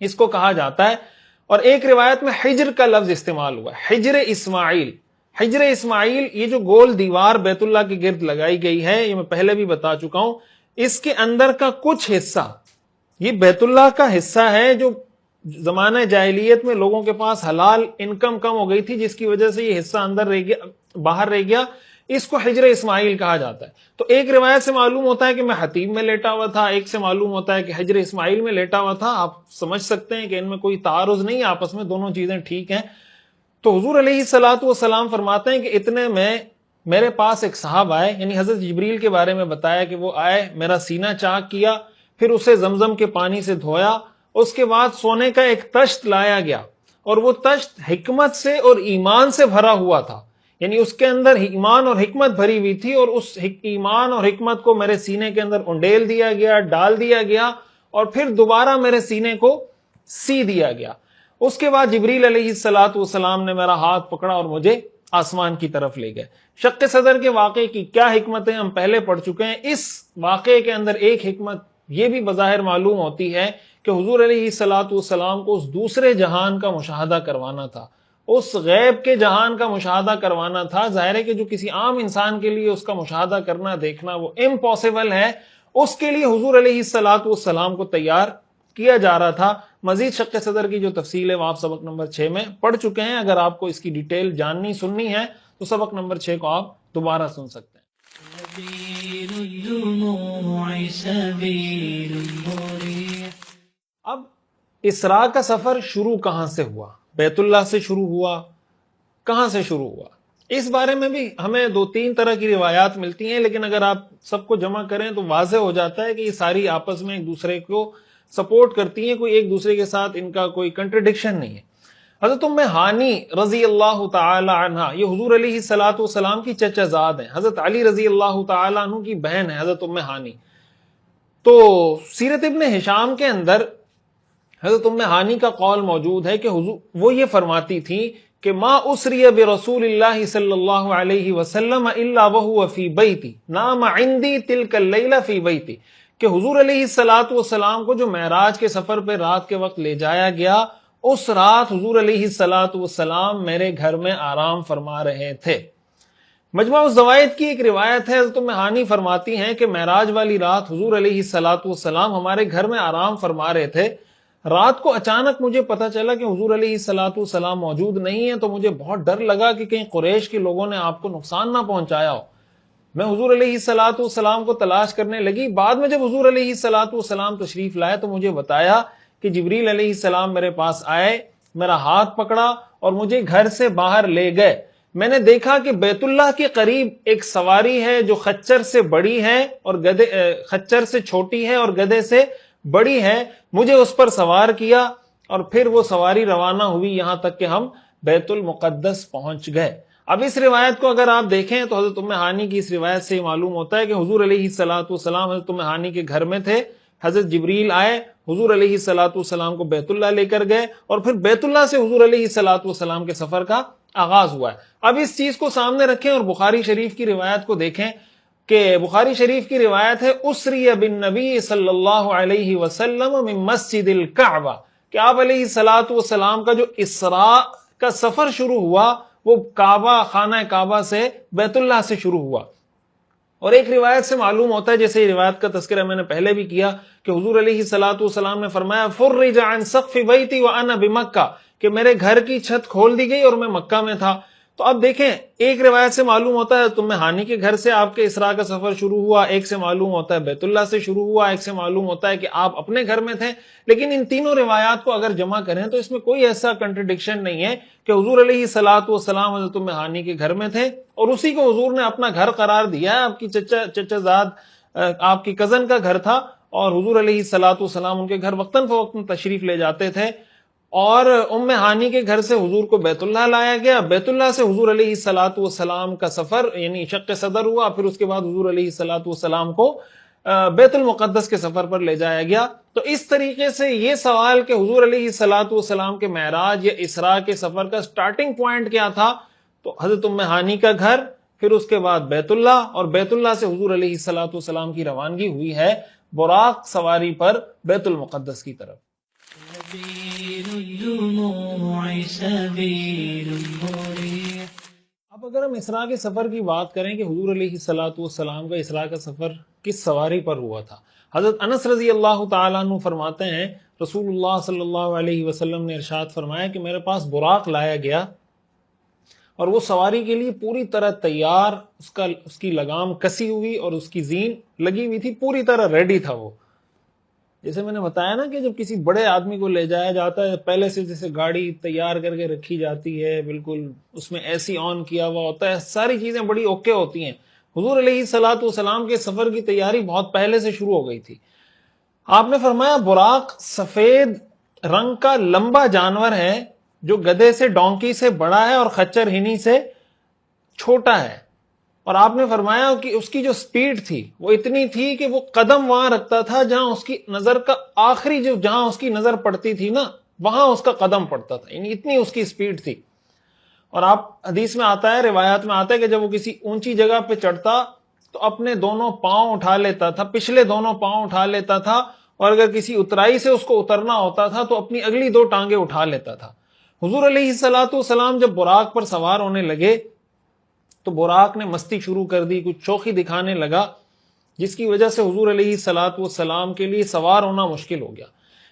اس کو کہا جاتا ہے. اور ایک روایت میں حجر کا لفظ استعمال ہوا، حجر اسماعیل. حجر اسماعیل یہ جو گول دیوار بیت اللہ کے گرد لگائی گئی ہے، یہ میں پہلے بھی بتا چکا ہوں، اس کے اندر کا کچھ حصہ یہ بیت اللہ کا حصہ ہے جو زمانہ جاہلیت میں لوگوں کے پاس حلال انکم کم ہو گئی تھی، جس کی وجہ سے یہ حصہ اندر رہ گیا، باہر رہ گیا. اس کو حجر اسماعیل کہا جاتا ہے. تو ایک روایت سے معلوم ہوتا ہے کہ میں حتیم میں لیٹا ہوا تھا، ایک سے معلوم ہوتا ہے کہ حجر اسماعیل میں لیٹا ہوا تھا. آپ سمجھ سکتے ہیں کہ ان میں کوئی تعارض نہیں، آپس میں دونوں چیزیں ٹھیک ہیں. تو حضور علیہ الصلوۃ والسلام فرماتے ہیں کہ اتنے میں میرے پاس ایک صاحب آئے، یعنی حضرت جبریل کے بارے میں بتایا کہ وہ آئے، میرا سینہ چاک کیا، پھر اسے زمزم کے پانی سے دھویا. اس کے بعد سونے کا ایک تشت لایا گیا، اور وہ تشت حکمت سے اور ایمان سے بھرا ہوا تھا. یعنی اس کے اندر ایمان اور حکمت بھری ہوئی تھی، اور اس ایمان اور حکمت کو میرے سینے کے اندر انڈیل دیا گیا، ڈال دیا گیا، اور پھر دوبارہ میرے سینے کو سی دیا گیا. اس کے بعد جبریل علیہ الصلوۃ والسلام نے میرا ہاتھ پکڑا اور مجھے آسمان کی طرف لے گئے. شق صدر کے واقعے کی کیا حکمتیں ہم پہلے پڑھ چکے ہیں. اس واقعے کے اندر ایک حکمت یہ بھی بظاہر معلوم ہوتی ہے کہ حضور علیہ الصلوۃ والسلام کو اس دوسرے جہان کا مشاہدہ کروانا تھا، اس غیب کے جہان کا مشاہدہ کروانا تھا. ظاہر ہے کہ جو کسی عام انسان کے لیے اس کا مشاہدہ کرنا، دیکھنا وہ امپاسبل ہے، اس کے لیے حضور علیہ الصلوۃ والسلام کو تیار کیا جا رہا تھا. مزید شق صدر کی جو تفصیل ہے وہ آپ سبق نمبر 6 میں پڑھ چکے ہیں. اگر آپ کو اس کی ڈیٹیل جاننی سننی ہے تو سبق نمبر 6 کو آپ دوبارہ سن سکتے ہیں. اب اسراء کا سفر شروع کہاں سے ہوا؟ بیت اللہ سے شروع ہوا؟ کہاں سے شروع ہوا؟ اس بارے میں بھی ہمیں 2-3 طرح کی روایات ملتی ہیں، لیکن اگر آپ سب کو جمع کریں تو واضح ہو جاتا ہے کہ یہ ساری آپس میں ایک دوسرے کو سپورٹ کرتی ہیں، کوئی ایک دوسرے کے ساتھ ان کا کوئی کنٹرڈکشن نہیں ہے. حضرت ام ہانی رضی اللہ تعالی عنہا، یہ حضور علیہ الصلوۃ والسلام کی چچا زاد ہیں، حضرت علی رضی اللہ تعالی عنہ کی بہن ہے حضرت ام ہانی. تو سیرت ابن ہشام کے اندر حضرت ام ہانی کا قول موجود ہے کہ حضور وہ یہ فرماتی تھی کہ ما اسری برسول اللہ صلی اللہ علیہ وسلم الا وهو فی بیتی نام عندی تلک اللیلہ فی بیتی، کہ حضور علیہ الصلوۃ والسلام کو جو معراج کے سفر پہ رات کے وقت لے جایا گیا، اس رات حضور علیہ الصلوۃ والسلام میرے گھر میں آرام فرما رہے تھے. مجمع الزوائد کی ایک روایت ہے، حضرت ام ہانی فرماتی ہیں کہ معراج والی رات حضور علیہ الصلوۃ والسلام ہمارے گھر میں آرام فرما رہے تھے. رات کو اچانک مجھے پتا چلا کہ حضور علیہ الصلوۃ والسلام موجود نہیں ہیں، تو مجھے بہت ڈر لگا کہ کہیں قریش کے لوگوں نے آپ کو نقصان نہ پہنچایا ہو. میں حضور علیہ الصلوۃ والسلام کو تلاش کرنے لگی. بعد میں جب حضور علیہ الصلوۃ والسلام تشریف لائے تو مجھے بتایا کہ جبریل علیہ السلام میرے پاس آئے، میرا ہاتھ پکڑا اور مجھے گھر سے باہر لے گئے. میں نے دیکھا کہ بیت اللہ کے قریب ایک سواری ہے جو خچر سے بڑی ہے اور خچر سے چھوٹی ہے اور گدھے سے بڑی ہے. مجھے اس پر سوار کیا اور پھر وہ سواری روانہ ہوئی یہاں تک کہ ہم بیت المقدس پہنچ گئے. اب اس روایت کو اگر آپ دیکھیں تو حضرت ام ہانی کی اس روایت سے معلوم ہوتا ہے کہ حضور علیہ الصلوۃ والسلام حضرت ام ہانی کے گھر میں تھے. حضرت جبریل آئے, حضور علیہ الصلوۃ والسلام کو بیت اللہ لے کر گئے اور پھر بیت اللہ سے حضور علیہ الصلوۃ والسلام کے سفر کا آغاز ہوا ہے. اب اس چیز کو سامنے رکھیں اور بخاری شریف کی روایت کو دیکھیں کہ بخاری شریف کی روایت ہے اسری بالنبی صلی اللہ علیہ وسلم من مسجد الکعبہ, کہ آپ علیہ الصلوۃ والسلام کا جو اسراء کا سفر شروع ہوا وہ کعبہ, خانہ کعبہ سے بیت اللہ سے شروع ہوا. اور ایک روایت سے معلوم ہوتا ہے, جیسے یہ روایت کا تذکرہ میں نے پہلے بھی کیا, کہ حضور علیہ الصلوۃ والسلام نے فرمایا فرج عن سقف بیتی وانا بمکہ, کہ میرے گھر کی چھت کھول دی گئی اور میں مکہ میں تھا. تو اب دیکھیں, ایک روایت سے معلوم ہوتا ہے تم ہانی کے گھر سے آپ کے اسراء کا سفر شروع ہوا, ایک سے معلوم ہوتا ہے بیت اللہ سے شروع ہوا, ایک سے معلوم ہوتا ہے کہ آپ اپنے گھر میں تھے. لیکن ان تینوں روایات کو اگر جمع کریں تو اس میں کوئی ایسا کنٹرڈکشن نہیں ہے کہ حضور علیہ الصلوۃ والسلام حضرت ام ہانی کے گھر میں تھے اور اسی کو حضور نے اپنا گھر قرار دیا ہے. آپ کی چچا زاد آپ کی کزن کا گھر تھا اور حضور علیہ الصلوۃ والسلام ان کے گھر وقتاً فوقتاً تشریف لے جاتے تھے, اور ام ہانی کے گھر سے حضور کو بیت اللہ لایا گیا. بیت اللہ سے حضور علیہ الصلوۃ والسلام کا سفر یعنی شق صدر ہوا, پھر اس کے بعد حضور علیہ الصلوۃ والسلام کو بیت المقدس کے سفر پر لے جایا گیا. تو اس طریقے سے یہ سوال کہ حضور علیہ الصلوۃ والسلام کے معراج یا اسراء کے سفر کا سٹارٹنگ پوائنٹ کیا تھا, تو حضرت ام ہانی کا گھر, پھر اس کے بعد بیت اللہ, اور بیت اللہ سے حضور علیہ الصلوۃ والسلام کی روانگی ہوئی ہے براق سواری پر بیت المقدس کی طرف. اب اگر ہم اسراء کے سفر کی بات کریں کہ حضور علیہ الصلوۃ والسلام کا اسراء کا سفر کس سواری پر ہوا تھا, حضرت انس رضی اللہ تعالیٰ عنہ فرماتے ہیں رسول اللہ صلی اللہ علیہ وسلم نے ارشاد فرمایا کہ میرے پاس براق لایا گیا اور وہ سواری کے لیے پوری طرح تیار, اس کی لگام کسی ہوئی اور اس کی زین لگی ہوئی تھی, پوری طرح ریڈی تھا وہ. جیسے میں نے بتایا نا کہ جب کسی بڑے آدمی کو لے جایا جاتا ہے پہلے سے جیسے گاڑی تیار کر کے رکھی جاتی ہے, بالکل اس میں اے سی آن کیا ہوا ہوتا ہے, ساری چیزیں بڑی اوکے ہوتی ہیں. حضور علیہ الصلوۃ والسلام کے سفر کی تیاری بہت پہلے سے شروع ہو گئی تھی. آپ نے فرمایا براق سفید رنگ کا لمبا جانور ہے جو گدھے سے, ڈونکی سے بڑا ہے اور خچر ہنی سے چھوٹا ہے. اور آپ نے فرمایا کہ اس کی جو سپیڈ تھی وہ اتنی تھی کہ وہ قدم وہاں رکھتا تھا جہاں اس کی نظر کا آخری جہاں اس کی نظر پڑتی تھی نا وہاں اس کا قدم پڑتا تھا, یعنی اتنی اس کی سپیڈ تھی. اور آپ حدیث میں آتا ہے, روایات میں آتا ہے کہ جب وہ کسی اونچی جگہ پہ چڑھتا تو اپنے دونوں پاؤں اٹھا لیتا تھا, پچھلے دونوں پاؤں اٹھا لیتا تھا, اور اگر کسی اترائی سے اس کو اترنا ہوتا تھا تو اپنی اگلی 2 ٹانگیں اٹھا لیتا تھا. حضور علیہ الصلوۃ والسلام جب براق پر سوار ہونے لگے تو براق نے مستی شروع کر دی, کچھ شوخی دکھانے لگا, جس کی وجہ سے حضور علیہ الصلوۃ والسلام کے لیے سوار ہونا مشکل ہو گیا.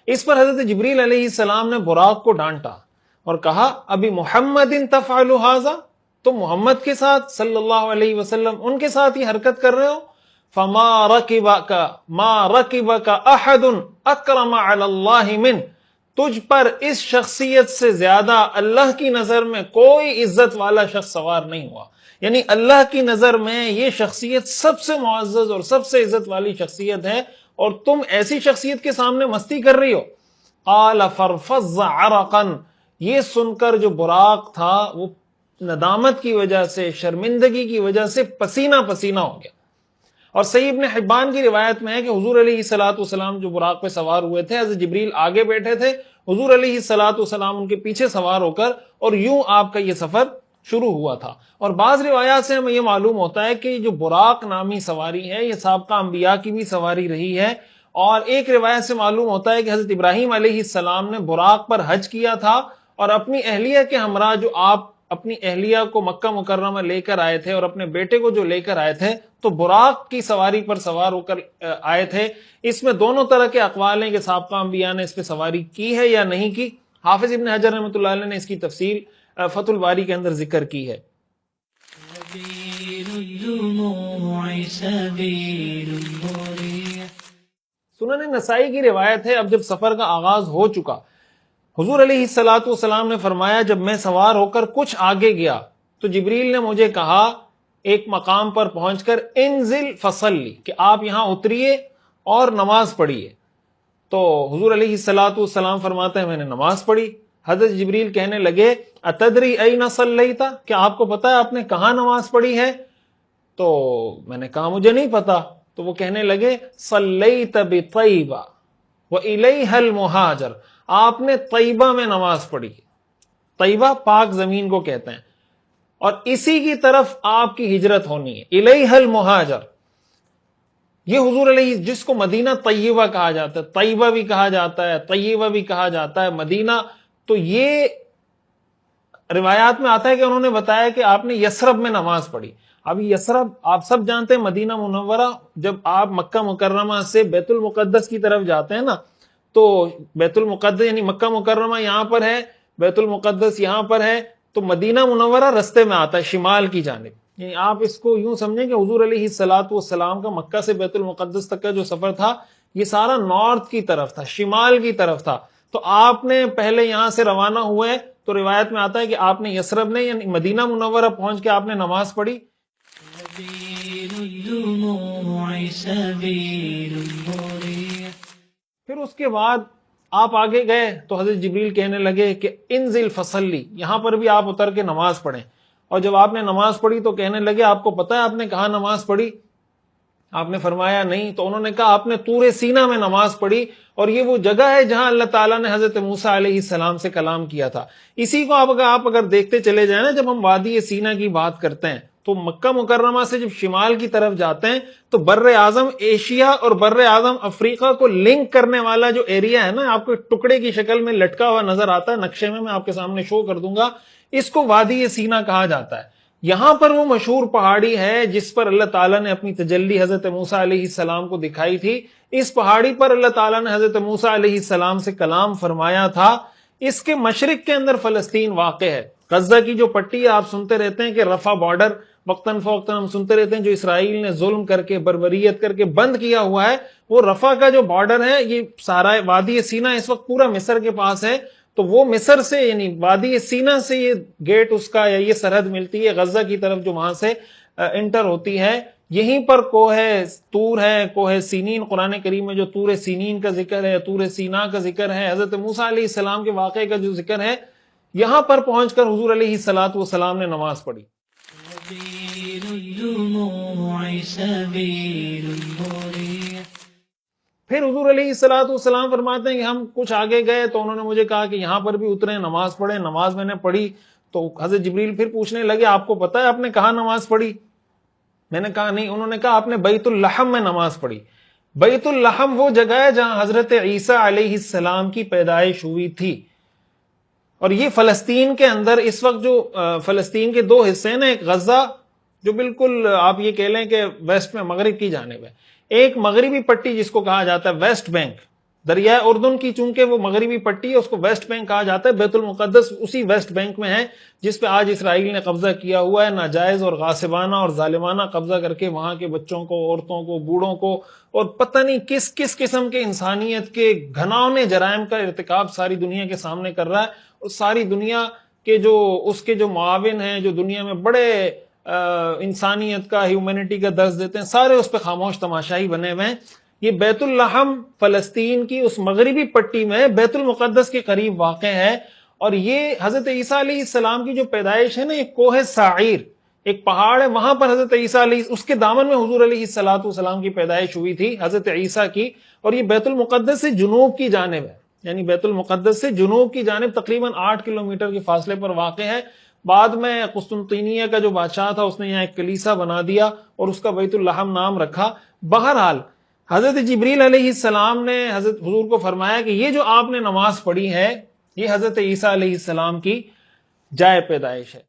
اس پر حضرت جبریل علیہ السلام نے براق کو ڈانٹا اور کہا ابی محمد تفعل ھذا, تم محمد کے ساتھ صلی اللہ علیہ وسلم ان کے ساتھ یہ حرکت کر رہے ہو. فما رکبک احد اکرم علی اللہ من, تجھ پر اس شخصیت سے زیادہ اللہ کی نظر میں کوئی عزت والا شخص سوار نہیں ہوا. یعنی اللہ کی نظر میں یہ شخصیت سب سے معزز اور سب سے عزت والی شخصیت ہے, اور تم ایسی شخصیت کے سامنے مستی کر رہی ہو. قال فرفض عرقا, یہ سن کر جو براق تھا وہ ندامت کی وجہ سے, شرمندگی کی وجہ سے پسینہ پسینہ ہو گیا. اور صحیح ابن حبان کی روایت میں ہے کہ حضور علیہ الصلوۃ والسلام جو براق پہ سوار ہوئے تھے, حضرت جبریل آگے بیٹھے تھے, حضور علیہ الصلوۃ والسلام ان کے پیچھے سوار ہو کر, اور یوں آپ کا یہ سفر شروع ہوا تھا. اور بعض روایات سے ہمیں یہ معلوم ہوتا ہے کہ جو براق نامی سواری ہے یہ سابقہ انبیاء کی بھی سواری رہی ہے. اور ایک روایت سے معلوم ہوتا ہے کہ حضرت ابراہیم علیہ السلام نے براق پر حج کیا تھا, اور اپنی اہلیہ کے ہمراہ جو آپ اپنی اہلیہ کو مکہ مکرمہ لے کر آئے تھے اور اپنے بیٹے کو جو لے کر آئے تھے تو براق کی سواری پر سوار ہو کر آئے تھے. اس میں دونوں طرح کے اقوال ہیں کہ سابقہ انبیاء نے اس پہ سواری کی ہے یا نہیں کی. حافظ ابن حجر رحمۃ اللہ علیہ نے اس کی تفصیل فتح الباری کے اندر ذکر کی ہے. سنن نسائی کی روایت ہے, اب جب سفر کا آغاز ہو چکا حضور علیہ الصلوۃ والسلام نے فرمایا جب میں سوار ہو کر کچھ آگے گیا تو جبریل نے مجھے کہا ایک مقام پر پہنچ کر انزل فصلی، کہ آپ یہاں اتریے اور نماز پڑھیے۔ تو حضور علیہ الصلوۃ والسلام فرماتے ہیں میں نے نماز پڑھی۔ حضرت جبریل کہنے لگے اتدری این صلیت، کیا آپ کو پتا ہے آپ نے کہاں نماز پڑھی ہے؟ تو میں نے کہا مجھے نہیں پتا۔ تو وہ کہنے لگے صلیت بطیبہ وإلیہ المہاجر، آپ نے طیبہ میں نماز پڑھی۔ طیبہ پاک زمین کو کہتے ہیں، اور اسی کی طرف آپ کی ہجرت ہونی ہے، الیہ المہاجر۔ یہ حضور علیہ، جس کو مدینہ طیبہ کہا جاتا ہے، طیبہ بھی کہا جاتا ہے، طیبہ بھی کہا جاتا ہے، مدینہ، تو یہ روایات میں آتا ہے کہ انہوں نے بتایا کہ آپ نے یثرب میں نماز پڑھی۔ اب یثرب آپ سب جانتے ہیں، مدینہ منورہ، جب آپ مکہ مکرمہ سے بیت المقدس کی طرف جاتے ہیں نا، تو بیت المقدس یعنی مکہ مکرمہ یہاں پر ہے، بیت المقدس یہاں پر ہے، تو مدینہ منورہ رستے میں آتا ہے شمال کی جانب۔ یعنی آپ اس کو یوں سمجھیں کہ حضور علیہ الصلوۃ والسلام کا مکہ سے بیت المقدس تک کا جو سفر تھا یہ سارا نارتھ کی طرف تھا، شمال کی طرف تھا۔ تو آپ نے پہلے یہاں سے روانہ ہوئے تو روایت میں آتا ہے کہ آپ نے یثرب نے یعنی مدینہ منورہ پہنچ کے آپ نے نماز پڑھی۔ پھر اس کے بعد آپ آگے گئے تو حضرت جبریل کہنے لگے کہ انزل فصلی، یہاں پر بھی آپ اتر کے نماز پڑھیں۔ اور جب آپ نے نماز پڑھی تو کہنے لگے آپ کو پتہ ہے آپ نے کہاں نماز پڑھی؟ آپ نے فرمایا نہیں۔ تو انہوں نے کہا آپ نے طور سینا میں نماز پڑھی، اور یہ وہ جگہ ہے جہاں اللہ تعالیٰ نے حضرت موسیٰ علیہ السلام سے کلام کیا تھا۔ اسی کو آپ اگر دیکھتے چلے جائیں نا، جب ہم وادی سینا کی بات کرتے ہیں تو مکہ مکرمہ سے جب شمال کی طرف جاتے ہیں تو بر اعظم ایشیا اور بر اعظم افریقہ کو لنک کرنے والا جو ایریا ہے نا، آپ کو ٹکڑے کی شکل میں لٹکا ہوا نظر آتا ہے، نقشے میں آپ کے سامنے شو کر دوں گا، اس کو وادی سینا کہا جاتا ہے۔ یہاں پر وہ مشہور پہاڑی ہے جس پر اللہ تعالیٰ نے اپنی تجلی حضرت موسیٰ علیہ السلام کو دکھائی تھی۔ اس پہاڑی پر اللہ تعالیٰ نے حضرت موسیٰ علیہ السلام سے کلام فرمایا تھا۔ اس کے مشرق کے اندر فلسطین واقع ہے۔ غزہ کی جو پٹی ہے آپ سنتے رہتے ہیں کہ رفح بارڈر وقتاً فوقتاً ہم سنتے رہتے ہیں جو اسرائیل نے ظلم کر کے بربریت کر کے بند کیا ہوا ہے، وہ رفح کا جو بارڈر ہے، یہ سارا وادی سینا اس وقت پورا مصر کے پاس ہے۔ تو وہ مصر سے یعنی وادی سینا سے یہ گیٹ اس کا یا یہ سرحد ملتی ہے غزہ کی طرف جو وہاں سے انٹر ہوتی ہے۔ یہیں پر کوہ طور ہے، کوہ سینین، قرآن کریم میں جو طور سینین کا ذکر ہے، طور سینا کا ذکر ہے، حضرت موسیٰ علیہ السلام کے واقعے کا جو ذکر ہے، یہاں پر پہنچ کر حضور علیہ الصلوۃ والسلام نے نماز پڑھی۔ پھر حضور علیہ الصلوۃ والسلام فرماتے ہیں کہ ہم کچھ آگے گئے تو انہوں نے مجھے کہا کہ یہاں پر بھی اترے، نماز پڑھیں۔ نماز میں نے پڑھی تو حضرت جبریل پھر پوچھنے لگے آپ کو پتہ ہے آپ نے کہاں نماز پڑھی؟ میں نے کہا نہیں۔ انہوں نے کہا آپ نے بیت اللحم میں نماز پڑھی۔ بیت اللحم وہ جگہ ہے جہاں حضرت عیسیٰ علیہ السلام کی پیدائش ہوئی تھی، اور یہ فلسطین کے اندر اس وقت جو فلسطین کے دو حصے ہیں نا، ایک غزہ جو بالکل آپ یہ کہہ لیں کہ ویسٹ میں مغرب کی جانب ہے، ایک مغربی پٹی جس کو کہا جاتا ہے ویسٹ بینک، دریائے اردن کی چونکہ وہ مغربی پٹی ہے اس کو ویسٹ بینک کہا جاتا ہے۔ بیت المقدس اسی ویسٹ بینک میں ہے جس پہ آج اسرائیل نے قبضہ کیا ہوا ہے، ناجائز اور غاصبانہ اور ظالمانہ قبضہ کر کے وہاں کے بچوں کو، عورتوں کو، بوڑھوں کو، اور پتہ نہیں کس کس قسم کے انسانیت کے گھناؤنے جرائم کا ارتکاب ساری دنیا کے سامنے کر رہا ہے۔ اور ساری دنیا کے جو اس کے جو معاون ہیں، جو دنیا میں بڑے انسانیت کا، ہیومینٹی کا درس دیتے ہیں، سارے اس پہ خاموش تماشائی بنے ہوئے ہیں۔ یہ بیت اللحم فلسطین کی اس مغربی پٹی میں بیت المقدس کے قریب واقع ہے، اور یہ حضرت عیسیٰ علیہ السلام کی جو پیدائش ہے نا، یہ کوہ سعیر ایک پہاڑ ہے، وہاں پر حضرت عیسیٰ علیہ اس کے دامن میں حضور علیہ الصلوۃ والسلام کی پیدائش ہوئی تھی حضرت عیسیٰ کی، اور یہ بیت المقدس سے جنوب کی جانب ہے، یعنی بیت المقدس سے جنوب کی جانب تقریباً 8 کلومیٹر کے فاصلے پر واقع ہے۔ بعد میں قسطنطینیہ کا جو بادشاہ تھا اس نے یہاں ایک کلیسا بنا دیا اور اس کا بیت اللحم نام رکھا۔ بہرحال حضرت جبریل علیہ السلام نے حضرت حضور کو فرمایا کہ یہ جو آپ نے نماز پڑھی ہے یہ حضرت عیسیٰ علیہ السلام کی جائے پیدائش ہے۔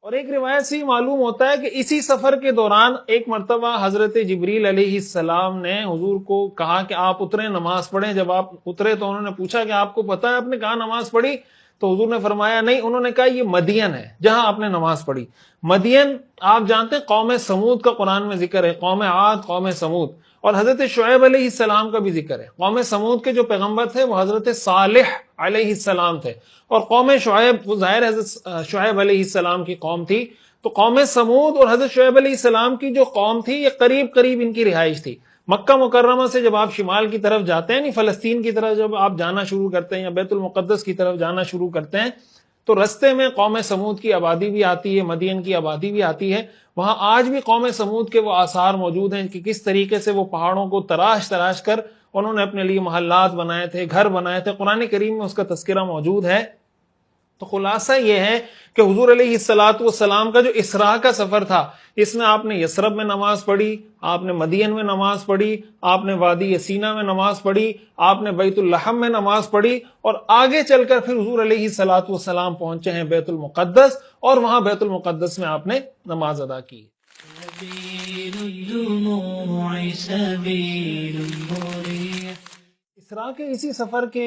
اور ایک روایت سے معلوم ہوتا ہے کہ اسی سفر کے دوران ایک مرتبہ حضرت جبریل علیہ السلام نے حضور کو کہا کہ آپ اتریں نماز پڑھیں۔ جب آپ اترے تو انہوں نے پوچھا کہ آپ کو پتہ ہے آپ نے کہاں نماز پڑھی؟ تو حضور نے فرمایا نہیں، انہوں نے کہا یہ مدین ہے جہاں آپ نے نماز پڑھی۔ مدین آپ جانتے ہیں قوم سمود کا قرآن میں ذکر ہے، قوم عاد، قوم سمود، اور حضرت شعیب علیہ السلام کا بھی ذکر ہے۔ قوم سمود کے جو پیغمبر تھے وہ حضرت صالح علیہ السلام تھے، اور قوم شعیب وہ ظاہر حضرت شعیب علیہ السلام کی قوم تھی۔ تو قوم سمود اور حضرت شعیب علیہ السلام کی جو قوم تھی یہ قریب قریب ان کی رہائش تھی۔ مکہ مکرمہ سے جب آپ شمال کی طرف جاتے ہیں، فلسطین کی طرف جب آپ جانا شروع کرتے ہیں یا بیت المقدس کی طرف جانا شروع کرتے ہیں، تو رستے میں قوم سمود کی آبادی بھی آتی ہے، مدین کی آبادی بھی آتی ہے۔ وہاں آج بھی قوم سمود کے وہ آثار موجود ہیں کہ کس طریقے سے وہ پہاڑوں کو تراش تراش کر انہوں نے اپنے لیے محلات بنائے تھے، گھر بنائے تھے۔ قرآن کریم میں اس کا تذکرہ موجود ہے۔ تو خلاصہ یہ ہے کہ حضور علیہ الصلوۃ والسلام کا جو اسراء کا سفر تھا، اس میں آپ نے یثرب میں نماز پڑھی، آپ نے مدین میں نماز پڑھی، آپ نے وادی سینا میں نماز پڑھی، آپ نے بیت اللحم میں نماز پڑھی، اور آگے چل کر پھر حضور علیہ الصلوۃ والسلام پہنچے ہیں بیت المقدس، اور وہاں بیت المقدس میں آپ نے نماز ادا کی۔ اسراء کے اسی سفر کے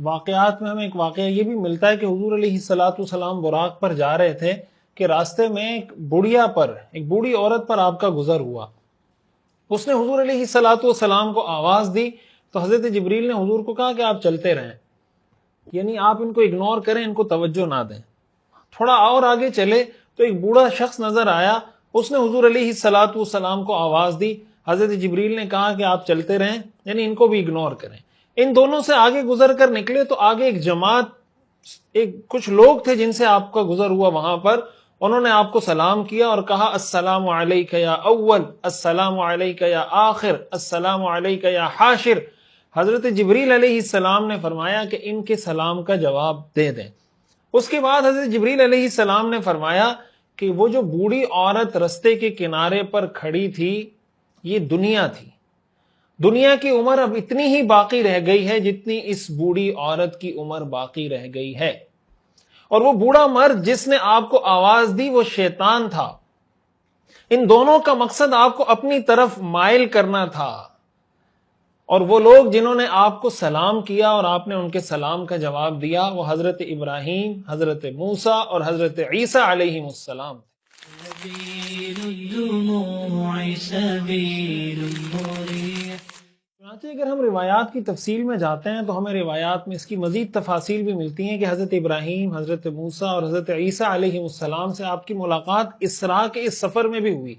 واقعات میں ہمیں ایک واقعہ یہ بھی ملتا ہے کہ حضور علیہ الصلوۃ والسلام براق پر جا رہے تھے کہ راستے میں ایک بوڑھی عورت پر آپ کا گزر ہوا۔ اس نے حضور علیہ الصلوۃ والسلام کو آواز دی تو حضرت جبریل نے حضور کو کہا کہ آپ چلتے رہیں، یعنی آپ ان کو اگنور کریں، ان کو توجہ نہ دیں۔ تھوڑا اور آگے چلے تو ایک بوڑھا شخص نظر آیا، اس نے حضور علیہ الصلوۃ والسلام کو آواز دی، حضرت جبریل نے کہا کہ آپ چلتے رہیں، یعنی ان کو بھی اگنور کریں۔ ان دونوں سے آگے گزر کر نکلے تو آگے ایک جماعت، کچھ لوگ تھے جن سے آپ کا گزر ہوا، وہاں پر انہوں نے آپ کو سلام کیا اور کہا السلام علیک یا اول، السلام علیک یا آخر، السلام علیک یا حاشر۔ حضرت جبریل علیہ السلام نے فرمایا کہ ان کے سلام کا جواب دے دیں۔ اس کے بعد حضرت جبریل علیہ السلام نے فرمایا کہ وہ جو بوڑھی عورت رستے کے کنارے پر کھڑی تھی یہ دنیا تھی۔ دنیا کی عمر اب اتنی ہی باقی رہ گئی ہے جتنی اس بوڑھی عورت کی عمر باقی رہ گئی ہے، اور وہ بوڑھا مرد جس نے آپ کو آواز دی وہ شیطان تھا۔ ان دونوں کا مقصد آپ کو اپنی طرف مائل کرنا تھا، اور وہ لوگ جنہوں نے آپ کو سلام کیا اور آپ نے ان کے سلام کا جواب دیا وہ حضرت ابراہیم، حضرت موسیٰ اور حضرت عیسیٰ علیہ السلام۔ چنانچہ اگر ہم روایات کی تفصیل میں جاتے ہیں تو ہمیں روایات میں اس کی مزید تفاصیل بھی ملتی ہیں کہ حضرت ابراہیم، حضرت موسیٰ اور حضرت عیسیٰ علیہ السلام سے آپ کی ملاقات اسراء کے اس سفر میں بھی ہوئی۔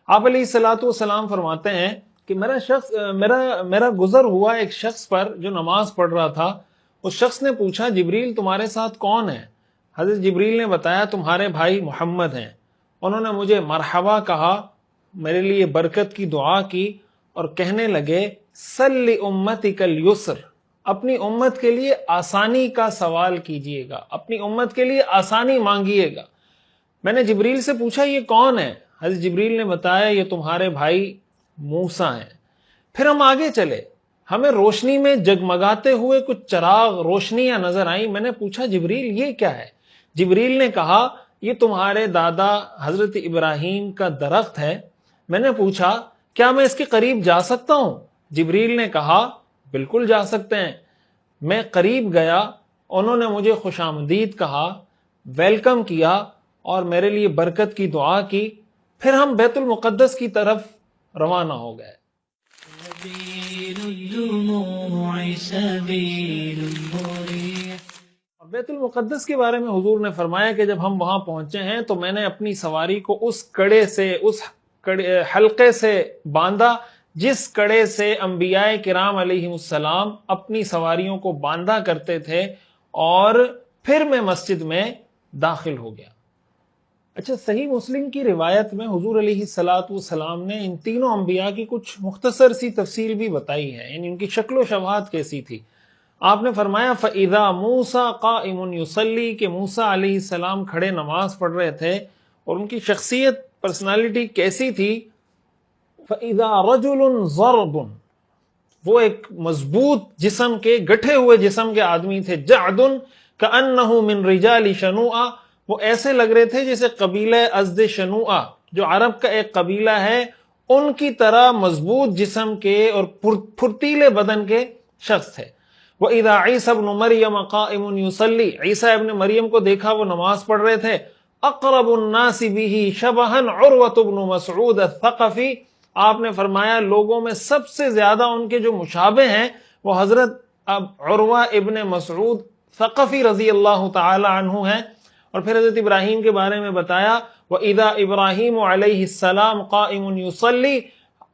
آپ علیہ الصلوۃ والسلام فرماتے ہیں کہ میرا گزر ہوا ایک شخص پر جو نماز پڑھ رہا تھا۔ اس شخص نے پوچھا جبریل تمہارے ساتھ کون ہے؟ حضرت جبریل نے بتایا تمہارے بھائی محمد ہیں۔ انہوں نے مجھے مرحبا کہا، میرے لیے برکت کی دعا کی اور کہنے لگے سل امتک الیسر، اپنی امت کے لیے آسانی کا سوال کیجئے گا، اپنی امت کے لیے آسانی مانگیے گا۔ میں نے جبریل سے پوچھا یہ کون ہے؟ حضرت جبریل نے بتایا یہ تمہارے بھائی موسیٰ ہیں۔ پھر ہم آگے چلے، ہمیں روشنی میں جگمگاتے ہوئے کچھ چراغ روشنیاں نظر آئیں۔ میں نے پوچھا جبریل یہ کیا ہے؟ جبریل نے کہا یہ تمہارے دادا حضرت ابراہیم کا درخت ہے۔ میں نے پوچھا کیا میں اس کے قریب جا سکتا ہوں؟ جبریل نے کہا بالکل جا سکتے ہیں۔ میں قریب گیا، انہوں نے مجھے خوش آمدید کہا، ویلکم کیا اور میرے لیے برکت کی دعا کی۔ پھر ہم بیت المقدس کی طرف روانہ ہو گئے۔ اور بیت المقدس کے بارے میں حضور نے فرمایا کہ جب ہم وہاں پہنچے ہیں تو میں نے اپنی سواری کو اس حلقے سے باندھا جس کڑے سے انبیاء کرام علیہ السلام اپنی سواریوں کو باندھا کرتے تھے، اور پھر میں مسجد میں داخل ہو گیا۔ اچھا، صحیح مسلم کی روایت میں حضور علیہ الصلوۃ والسلام نے ان تینوں انبیاء کی کچھ مختصر سی تفصیل بھی بتائی ہے، یعنی ان کی شکل و شباہت کیسی تھی۔ آپ نے فرمایا فَإِذَا مُوسَىٰ قَائِمٌ يُصَلِّي کہ موسیٰ علیہ السلام کھڑے نماز پڑھ رہے تھے، اور ان کی شخصیت، پرسنالٹی کیسی تھی؟ فَإِذَا رَجُلٌ ضَرْبٌ وہ ایک مضبوط جسم کے، گٹھے ہوئے جسم کے آدمی تھے، جَعْدٌ كَأَنَّهُ مِن رِجَالِ شَنُوءَ وہ ایسے لگ رہے تھے جیسے قبیلہ ازد شنوءہ جو عرب کا ایک قبیلہ ہے ان کی طرح مضبوط جسم کے اور پھرتیلے بدن کے شخص تھے۔ وَإِذَا عِيسَى ابْنُ مَرْيَمَ قَائِمٌ يُصَلِّي، عیسیٰ ابن مریم کو دیکھا وہ نماز پڑھ رہے تھے. اقرب الناس به شبہا عروۃ بن مسعود الثقفی، آپ نے فرمایا لوگوں میں سب سے زیادہ ان کے جو مشابہ ہیں وہ حضرت عروہ ابن مسعود ثقفی رضی اللہ تعالی عنہ ہیں. اور پھر حضرت ابراہیم کے بارے میں بتایا وَإِذَا إِبْرَاهِيمُ عَلَيْهِ السَّلَامُ قَائِمٌ يُصَلِّي،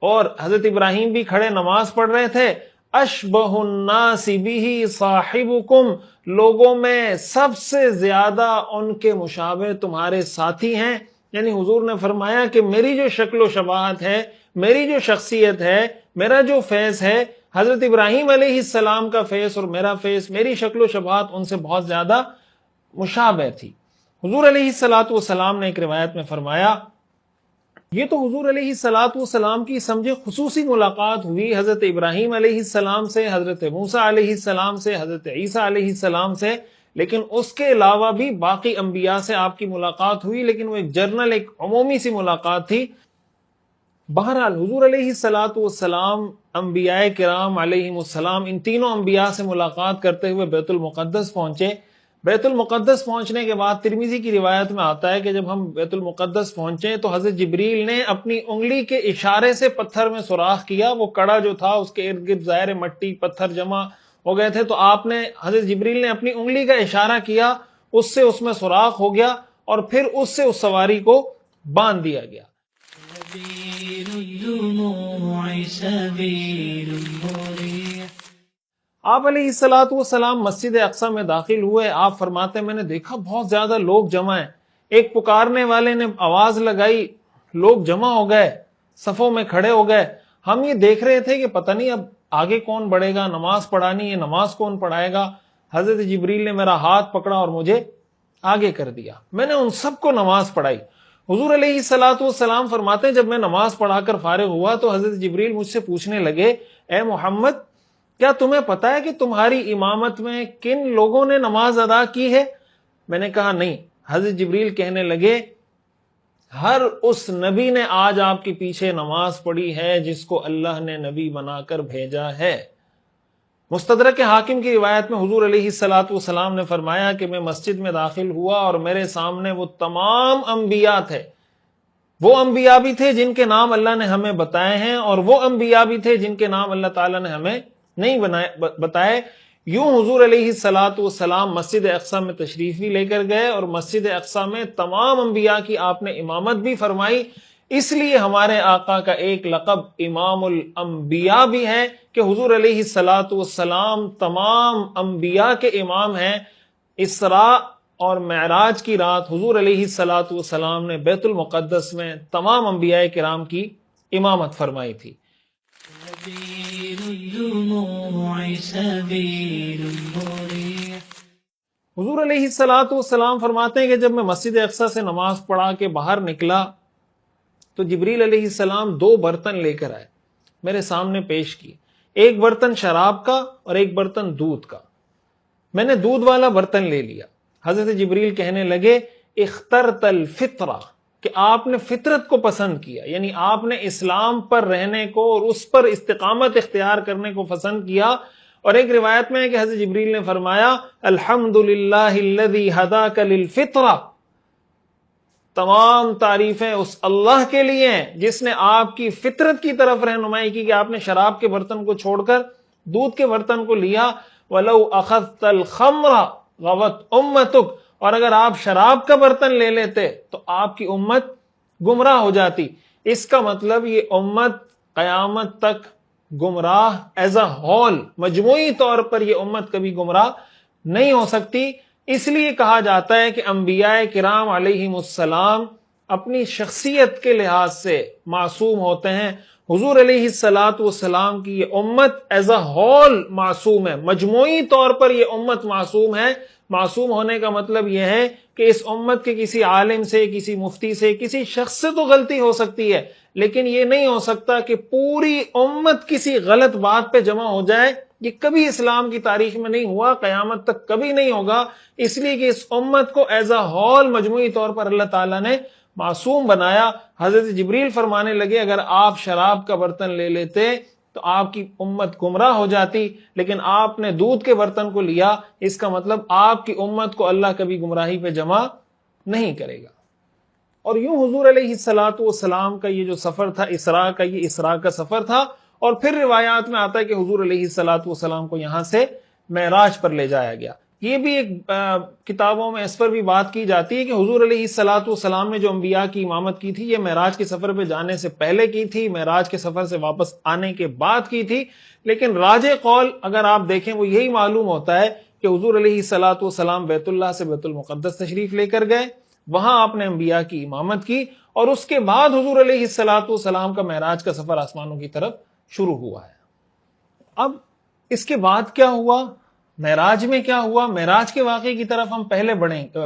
اور حضرت ابراہیم بھی کھڑے نماز پڑھ رہے تھے. اشبہ الناس بہ صاحبکم، لوگوں میں سب سے زیادہ ان کے مشابہ تمہارے ساتھی ہیں. یعنی حضور نے فرمایا کہ میری جو شکل و شباہت ہے، میری جو شخصیت ہے، میرا جو فیض ہے، حضرت ابراہیم علیہ السلام کا فیض اور میرا فیض، میری شکل و شباہت ان سے بہت زیادہ مشابہ تھی. حضور علیہ السلام نے ایک روایت میں فرمایا، یہ تو حضور علیہ السلام کی سمجھے خصوصی ملاقات ہوئی حضرت ابراہیم علیہ السلام سے، حضرت موسیٰ علیہ السلام سے، حضرت عیسیٰ علیہ السلام سے، لیکن اس کے علاوہ بھی باقی انبیاء سے آپ کی ملاقات ہوئی، لیکن وہ ایک جنرل، ایک عمومی سی ملاقات تھی. بہرحال حضور علیہ السلام انبیاء کرام علیہم السلام ان تینوں انبیاء سے ملاقات کرتے ہوئے بیت المقدس پہنچے. بیت المقدس پہنچنے کے بعد ترمذی کی روایت میں آتا ہے کہ جب ہم بیت المقدس پہنچے تو حضرت جبریل نے اپنی انگلی کے اشارے سے پتھر میں سوراخ کیا. وہ کڑا جو تھا اس کے ارد گرد ظاہر مٹی پتھر جمع ہو گئے تھے، تو آپ نے حضرت جبریل نے اپنی انگلی کا اشارہ کیا، اس سے اس میں سوراخ ہو گیا اور پھر اس سے اس سواری کو باندھ دیا گیا. آپ علیہ السلام مسجد اقصی میں داخل ہوئے. آپ فرماتے میں نے دیکھا بہت زیادہ لوگ جمع ہیں. ایک پکارنے والے نے آواز لگائی، لوگ جمع ہو گئے، صفوں میں کھڑے ہو گئے. ہم یہ دیکھ رہے تھے کہ پتہ نہیں اب آگے کون بڑھے گا، نماز پڑھانی ہے، نماز کون پڑھائے گا. حضرت جبریل نے میرا ہاتھ پکڑا اور مجھے آگے کر دیا. میں نے ان سب کو نماز پڑھائی. حضور علیہ السلام فرماتے ہیں جب میں نماز پڑھا کر فارغ ہوا تو حضرت جبریل مجھ سے پوچھنے لگے، اے محمد کیا تمہیں پتا ہے کہ تمہاری امامت میں کن لوگوں نے نماز ادا کی ہے؟ میں نے کہا نہیں. حضرت جبریل کہنے لگے ہر اس نبی نے آج آپ کے پیچھے نماز پڑھی ہے جس کو اللہ نے نبی بنا کر بھیجا ہے. مستدرک حاکم کی روایت میں حضور علیہ السلام نے فرمایا کہ میں مسجد میں داخل ہوا اور میرے سامنے وہ تمام انبیاء تھے. وہ انبیاء بھی تھے جن کے نام اللہ نے ہمیں بتائے ہیں اور وہ انبیاء بھی تھے جن کے نام اللہ تعالیٰ نے ہمیں نہیں بتائے. یوں حضور علیہ السلام مسجد اقصی میں تشریف بھی لے کر گئے اور مسجد اقصی میں تمام انبیاء کی آپ نے امامت بھی فرمائی. اس لیے ہمارے آقا کا ایک لقب امام الانبیاء بھی ہے کہ حضور علیہ السلام تمام انبیاء کے امام ہیں. اسراء اور معراج کی رات حضور علیہ السلام نے بیت المقدس میں تمام انبیاء کرام کی امامت فرمائی تھی. حضور علیہ السلام فرماتے ہیں کہ جب میں مسجد اقصی سے نماز پڑھا کے باہر نکلا تو جبریل علیہ السلام 2 برتن لے کر آئے، میرے سامنے پیش کیے. ایک برتن شراب کا اور ایک برتن دودھ کا. میں نے دودھ والا برتن لے لیا. حضرت جبریل کہنے لگے اخترت الفطرہ، کہ آپ نے فطرت کو پسند کیا، یعنی آپ نے اسلام پر رہنے کو اور اس پر استقامت اختیار کرنے کو پسند کیا. اور ایک روایت میں ہے کہ حضرت جبریل نے فرمایا الحمدللہ الذی ہداک للفطرہ، تمام تعریفیں اس اللہ کے لیے ہیں جس نے آپ کی فطرت کی طرف رہنمائی کی کہ آپ نے شراب کے برتن کو چھوڑ کر دودھ کے برتن کو لیا. وَلَوْ أَخَذْتَ الْخَمْرَ غَوَتْ أُمَّتُكَ، اور اگر آپ شراب کا برتن لے لیتے تو آپ کی امت گمراہ ہو جاتی. اس کا مطلب یہ امت قیامت تک گمراہ ایز اے ہول، مجموعی طور پر یہ امت کبھی گمراہ نہیں ہو سکتی. اس لیے کہا جاتا ہے کہ انبیاء کرام علیہم السلام اپنی شخصیت کے لحاظ سے معصوم ہوتے ہیں. حضور علیہ السلام کی یہ امت ایز اے ہول معصوم ہے، مجموعی طور پر یہ امت معصوم ہے. معصوم ہونے کا مطلب یہ ہے کہ اس امت کے کسی عالم سے، کسی مفتی سے، کسی شخص سے تو غلطی ہو سکتی ہے، لیکن یہ نہیں ہو سکتا کہ پوری امت کسی غلط بات پہ جمع ہو جائے. یہ کبھی اسلام کی تاریخ میں نہیں ہوا، قیامت تک کبھی نہیں ہوگا. اس لیے کہ اس امت کو ایز اے ہول مجموعی طور پر اللہ تعالیٰ نے معصوم بنایا. حضرت جبریل فرمانے لگے اگر آپ شراب کا برتن لے لیتے تو آپ کی امت گمراہ ہو جاتی، لیکن آپ نے دودھ کے برتن کو لیا، اس کا مطلب آپ کی امت کو اللہ کبھی گمراہی پہ جمع نہیں کرے گا۔ اور یوں حضور علیہ الصلوۃ والسلام کا یہ جو سفر تھا اسراء کا، یہ اسراء کا سفر تھا، اور پھر روایات میں آتا ہے کہ حضور علیہ الصلوۃ والسلام کو یہاں سے معراج پر لے جایا گیا۔ یہ بھی ایک کتابوں میں اس پر بھی بات کی جاتی ہے کہ حضور علیہ الصلوۃ والسلام نے جو انبیاء کی امامت کی تھی، یہ معراج کے سفر پہ جانے سے پہلے کی تھی، معراج کے سفر سے واپس آنے کے بعد کی تھی، لیکن راجح قول اگر آپ دیکھیں وہ یہی معلوم ہوتا ہے کہ حضور علیہ الصلوۃ والسلام بیت اللہ سے بیت المقدس تشریف لے کر گئے، وہاں آپ نے انبیاء کی امامت کی، اور اس کے بعد حضور علیہ الصلوۃ والسلام کا معراج کا سفر آسمانوں کی طرف شروع ہوا ہے۔ اب اس کے بعد کیا ہوا، معراج میں کیا ہوا؟ معراج کے واقعے کی طرف ہم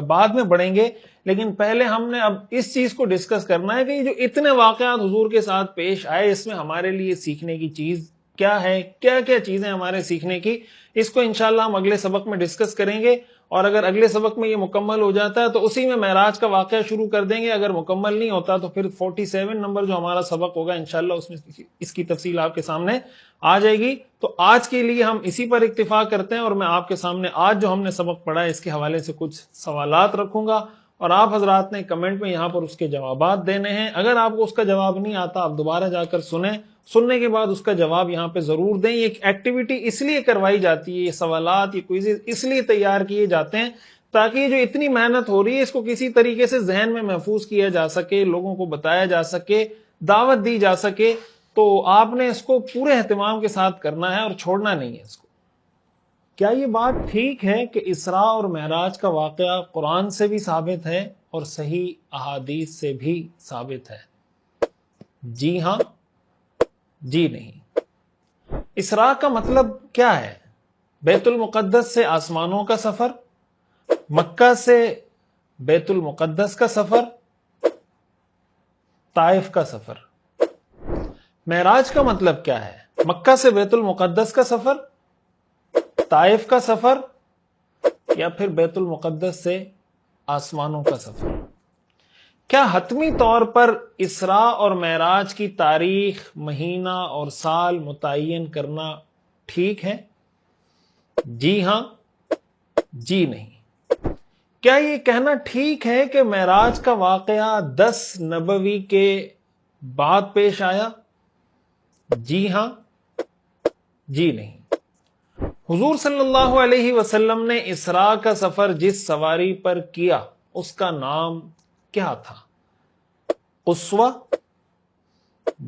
بعد میں بڑھیں گے، لیکن پہلے ہم نے اب اس چیز کو ڈسکس کرنا ہے کہ یہ جو اتنے واقعات حضور کے ساتھ پیش آئے، اس میں ہمارے لیے سیکھنے کی چیز کیا ہے، کیا کیا چیزیں ہمارے سیکھنے کی، اس کو انشاءاللہ ہم اگلے سبق میں ڈسکس کریں گے، اور اگر اگلے سبق میں یہ مکمل ہو جاتا ہے تو اسی میں معراج کا واقعہ شروع کر دیں گے، اگر مکمل نہیں ہوتا تو پھر 47 نمبر جو ہمارا سبق ہوگا انشاءاللہ اس میں اس کی تفصیل آپ کے سامنے آ جائے گی۔ تو آج کے لیے ہم اسی پر اکتفا کرتے ہیں، اور میں آپ کے سامنے آج جو ہم نے سبق پڑھا ہے اس کے حوالے سے کچھ سوالات رکھوں گا، اور آپ حضرات نے کمنٹ میں یہاں پر اس کے جوابات دینے ہیں۔ اگر آپ کو اس کا جواب نہیں آتا آپ دوبارہ جا کر سنیں، سننے کے بعد اس کا جواب یہاں پہ ضرور دیں۔ یہ ایک ایکٹیویٹی اس لیے کروائی جاتی ہے، یہ سوالات، یہ کوئزز اس لیے تیار کیے جاتے ہیں تاکہ یہ جو اتنی محنت ہو رہی ہے اس کو کسی طریقے سے ذہن میں محفوظ کیا جا سکے، لوگوں کو بتایا جا سکے، دعوت دی جا سکے۔ تو آپ نے اس کو پورے اہتمام کے ساتھ کرنا ہے اور چھوڑنا نہیں ہے اس کو۔ کیا یہ بات ٹھیک ہے کہ اسراء اور معراج کا واقعہ قرآن سے بھی ثابت ہے اور صحیح احادیث سے بھی ثابت ہے؟ جی ہاں، جی نہیں۔ اسراء کا مطلب کیا ہے؟ بیت المقدس سے آسمانوں کا سفر، مکہ سے بیت المقدس کا سفر، طائف کا سفر۔ معراج کا مطلب کیا ہے؟ مکہ سے بیت المقدس کا سفر، طائف کا سفر، یا پھر بیت المقدس سے آسمانوں کا سفر۔ کیا حتمی طور پر اسراء اور معراج کی تاریخ، مہینہ اور سال متعین کرنا ٹھیک ہے؟ جی ہاں، جی نہیں۔ کیا یہ کہنا ٹھیک ہے کہ معراج کا واقعہ 10 نبوی کے بعد پیش آیا؟ جی ہاں، جی نہیں۔ حضور صلی اللہ علیہ وسلم نے اسراء کا سفر جس سواری پر کیا اس کا نام کیا تھا؟ قصوہ،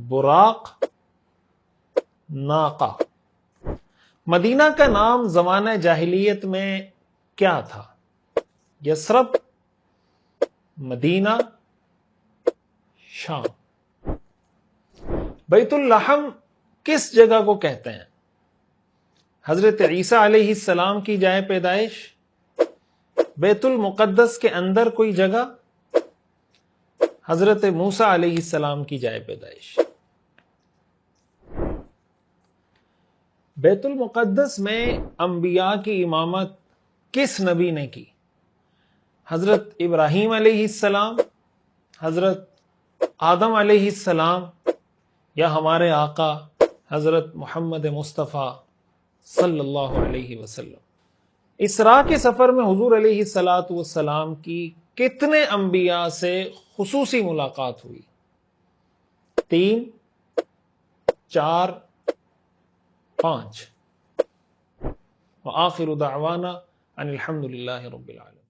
براق، ناقہ۔ مدینہ کا نام زمانہ جاہلیت میں کیا تھا؟ یثرب، مدینہ، شام۔ بیت اللحم کس جگہ کو کہتے ہیں؟ حضرت عیسیٰ علیہ السلام کی جائے پیدائش، بیت المقدس کے اندر کوئی جگہ، حضرت موسیٰ علیہ السلام کی جائے پیدائش۔ بیت المقدس میں انبیاء کی امامت کس نبی نے کی؟ حضرت ابراہیم علیہ السلام، حضرت آدم علیہ السلام، یا ہمارے آقا حضرت محمد مصطفیٰ صلی اللہ علیہ وسلم۔ اسراء کے سفر میں حضور علیہ الصلوۃ والسلام کی کتنے انبیاء سے خصوصی ملاقات ہوئی؟ 3، 4، 5۔ وآخر دعوانا ان الحمد للہ رب العالمین۔